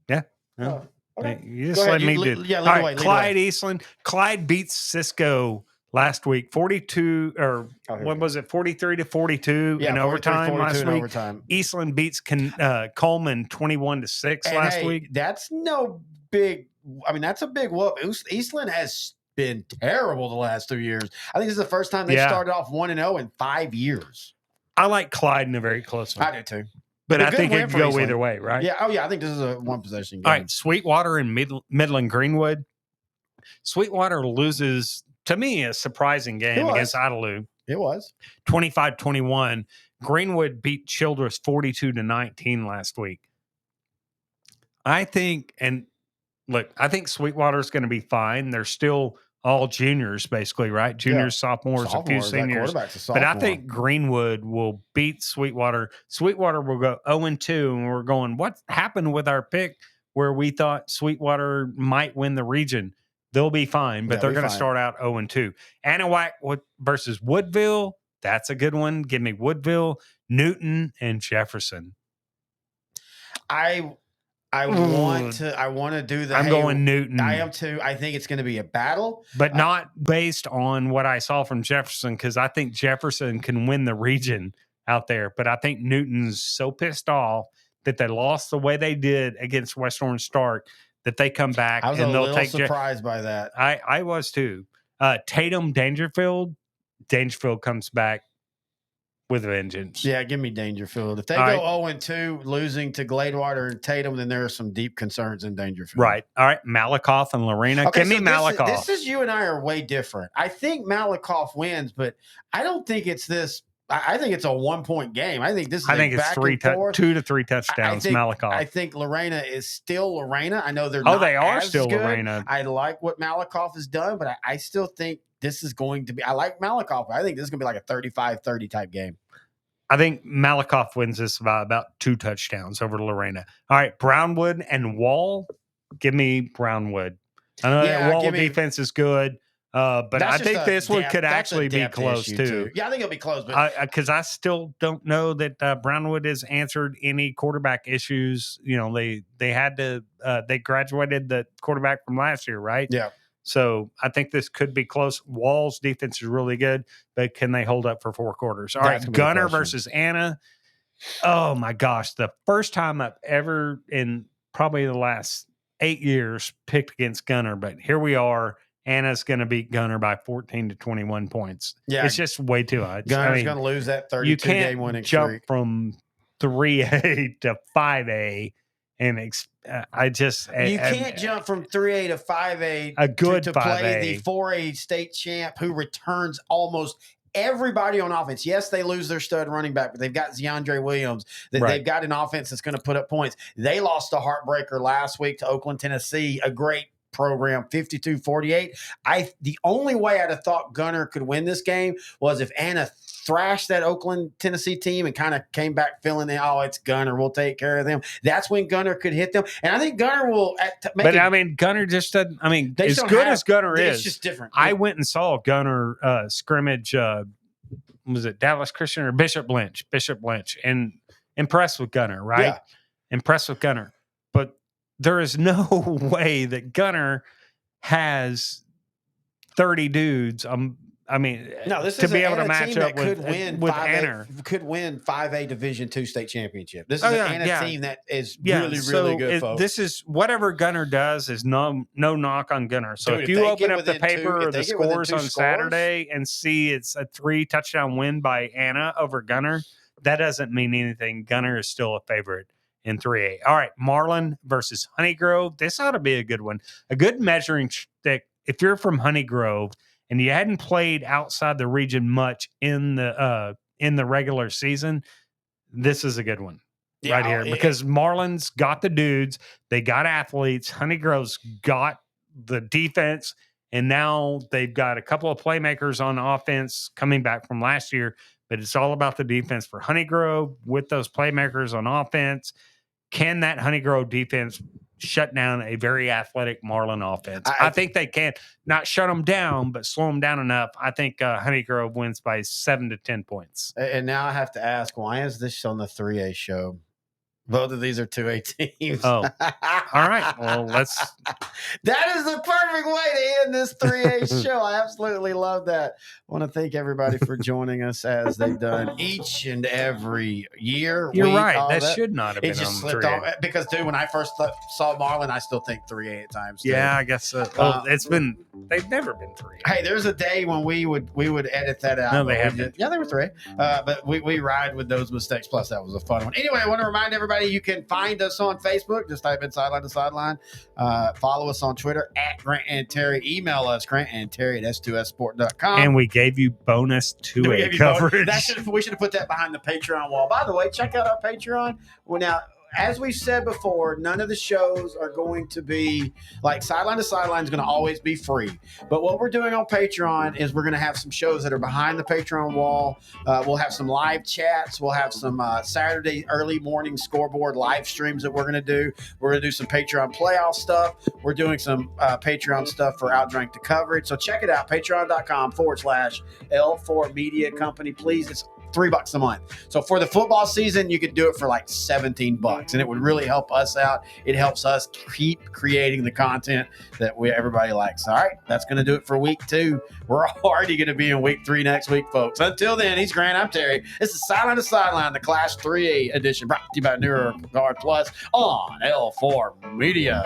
Speaker 10: Yeah.
Speaker 9: Oh, okay.
Speaker 10: You just
Speaker 9: Go ahead.
Speaker 10: let me
Speaker 9: You
Speaker 10: do.
Speaker 9: lead
Speaker 10: All right,
Speaker 9: away, lead
Speaker 10: Clyde
Speaker 9: away.
Speaker 10: Eastland. Clyde beats Cisco last week, 42 or
Speaker 9: here
Speaker 10: what
Speaker 9: we
Speaker 10: was it, 43-42
Speaker 9: Yeah,
Speaker 10: in
Speaker 9: 43,
Speaker 10: overtime
Speaker 9: 42
Speaker 10: last
Speaker 9: in
Speaker 10: week.
Speaker 9: overtime.
Speaker 10: Eastland beats Coleman 21-6
Speaker 9: And
Speaker 10: last
Speaker 9: hey,
Speaker 10: week.
Speaker 9: That's no big. I mean, that's a big whoop. Eastland has been terrible the last 2 years. I think this is the first time they started off 1-0 in 5 years.
Speaker 10: I like Clyde in a very close one.
Speaker 9: I do too.
Speaker 10: But
Speaker 9: A
Speaker 10: I
Speaker 9: good
Speaker 10: think
Speaker 9: win
Speaker 10: it could
Speaker 9: for
Speaker 10: go
Speaker 9: Eastland.
Speaker 10: either way, right?
Speaker 9: Yeah. Oh, yeah. I think this is a one possession game.
Speaker 10: All right, Sweetwater and Midland Greenwood. Sweetwater loses, to me, a surprising game against Idalou.
Speaker 9: It was
Speaker 10: 25-21. Greenwood beat Childress 42-19 last week. I think Sweetwater's going to be fine. They're still all juniors, basically, right? Juniors, sophomores, a few
Speaker 9: Sophomores, that
Speaker 10: seniors.
Speaker 9: quarterback's a
Speaker 10: But I
Speaker 9: sophomore.
Speaker 10: think Greenwood will beat Sweetwater. Sweetwater will go 0-2, and we're going, what happened with our pick where we thought Sweetwater might win the region? They'll be fine, but
Speaker 9: They'll
Speaker 10: they're
Speaker 9: be
Speaker 10: going to
Speaker 9: fine.
Speaker 10: start out 0-2. Anahuac versus Woodville. That's a good one. Give me Woodville, Newton, and Jefferson.
Speaker 9: I want to do the.
Speaker 10: I'm going Newton.
Speaker 9: I am too. I think it's going to be a battle,
Speaker 10: but not based on what I saw from Jefferson, because I think Jefferson can win the region out there. But I think Newton's so pissed off that they lost the way they did against West Orange Stark that they come back
Speaker 9: I was
Speaker 10: and
Speaker 9: a
Speaker 10: they'll
Speaker 9: little
Speaker 10: take.
Speaker 9: surprised by that.
Speaker 10: I was too. Tatum, Dangerfield comes back with a vengeance.
Speaker 9: Yeah, give me Dangerfield. If they
Speaker 10: All
Speaker 9: go 0-2, losing to Gladewater and Tatum, then there are some deep concerns in Dangerfield.
Speaker 10: Right. All right. Malakoff and Lorena.
Speaker 9: Okay,
Speaker 10: Give me Malakoff.
Speaker 9: This is you and I are way different. I think Malakoff wins, but I don't think it's this. I think it's a 1-point game. I think this is.
Speaker 10: I think it's 2 to 3 touchdowns. Malakoff.
Speaker 9: I think Lorena is still Lorena. I know they're.
Speaker 10: They are
Speaker 9: as
Speaker 10: still
Speaker 9: good.
Speaker 10: Lorena.
Speaker 9: I like what Malakoff has done, but I still think this is going to be. I like Malakoff, but I think this is going to be like a 35-30 type game.
Speaker 10: I think Malakoff wins this by about 2 touchdowns over Lorena. All right, Brownwood and Wall. Give me Brownwood. I know that Wall defense is good, but I think this one could actually be close too.
Speaker 9: Yeah, I think it'll be close, but
Speaker 10: because I still don't know that Brownwood has answered any quarterback issues. You know, they had to they graduated the quarterback from last year, right?
Speaker 9: Yeah.
Speaker 10: So I think this could be close. Wall's defense is really good, but can they hold up for 4 quarters? All right, Gunner versus Anna. Oh my gosh, the first time I've ever in probably the last 8 years picked against Gunner, but here we are. Anna's going to beat Gunner by 14 to 21 points.
Speaker 9: Yeah,
Speaker 10: it's just way too much.
Speaker 9: Gunner's going to lose that 32-game winning streak.
Speaker 10: You can't jump from 3A to 5A. And I just
Speaker 9: you can't jump from 3A to 5A to
Speaker 10: 5A.
Speaker 9: Play the 4A state champ who returns almost everybody on offense. Yes, they lose their stud running back, but they've got Zeandre Williams. They've got an offense that's going to put up points. They lost a heartbreaker last week to Oakland, Tennessee, a great program, 52-48. The only way I'd have thought Gunner could win this game was if Anna thrashed that Oakland, Tennessee team and kind of came back feeling it's Gunner. We'll take care of them. That's when Gunner could hit them. And I think Gunner will
Speaker 10: Gunner just doesn't, as good as Gunner is,
Speaker 9: it's just different.
Speaker 10: I went and saw Gunner scrimmage, was it Dallas Christian or Bishop Lynch, and impressed with Gunner, right?
Speaker 9: Yeah.
Speaker 10: Impressed with Gunner. But there is no way that Gunner has 30 dudes.
Speaker 9: No, this
Speaker 10: to
Speaker 9: is
Speaker 10: be able to match up with
Speaker 9: Anna. Could win 5A Division II state championship. This is an Anna team that is really good, folks.
Speaker 10: This is whatever Gunner does is no knock on Gunner. So if you open up the paper or the scores on Saturday and see it's a 3 touchdown win by Anna over Gunner, that doesn't mean anything. Gunner is still a favorite in 3A. All right, Marlin versus Honeygrove. This ought to be a good one. A good measuring stick. If you're from Honeygrove and you hadn't played outside the region much in the regular season, this is a good one right here because Marlin's got the dudes, they got athletes, Honeygrove's got the defense, and now they've got a couple of playmakers on offense coming back from last year, but it's all about the defense for Honeygrove with those playmakers on offense. Can that Honeygrove defense shut down a very athletic Marlin offense? I think they can. Not shut them down, but slow them down enough. I think Honeygrove wins by 7 to 10 points.
Speaker 9: And now I have to ask, why is this on the 3A show? Both of these are 2A teams.
Speaker 10: Oh, all right. Well, let's.
Speaker 9: That is the perfect way to end this 3A show. I absolutely love that. I want to thank everybody for joining us as they've done each and every year.
Speaker 10: You're right. That should not have been
Speaker 9: just
Speaker 10: on
Speaker 9: slipped
Speaker 10: 3A.
Speaker 9: off because, dude, when I first saw Marlin, I still think 3A at times. Too.
Speaker 10: Yeah, I guess so. They've never been 3A.
Speaker 9: Hey, there's a day when we would edit that out.
Speaker 10: No, they haven't.
Speaker 9: Yeah, they were 3A. But we ride with those mistakes. Plus, that was a fun one. Anyway, I want to remind everybody you can find us on Facebook. Just type in Sideline to Sideline. Follow us on Twitter at Grant and Terry. Email us, grantandterry@s2ssport.com.
Speaker 10: And we gave you bonus 2A coverage.
Speaker 9: We should have put that behind the Patreon wall. By the way, check out our Patreon. Well, now, as we've said before, none of the shows are going to be like Sideline to Sideline is going to always be free. But what we're doing on Patreon is we're going to have some shows that are behind the Patreon wall. We'll have some live chats. We'll have some Saturday early morning scoreboard live streams that we're going to do. We're going to do some Patreon playoff stuff. We're doing some Patreon stuff for Outdrank the coverage. So check it out, patreon.com/L4 Media Company. Please, it's $3 a month. So for the football season, you could do it for like $17, and it would really help us out. It helps us keep creating the content that everybody likes. All right, that's going to do it for week 2. We're already going to be in week 3 next week, folks. Until then, he's Grant. I'm Terry. This is Sideline to Sideline, the Class 3A edition, brought to you by NeuroGuard Plus on L4 Media.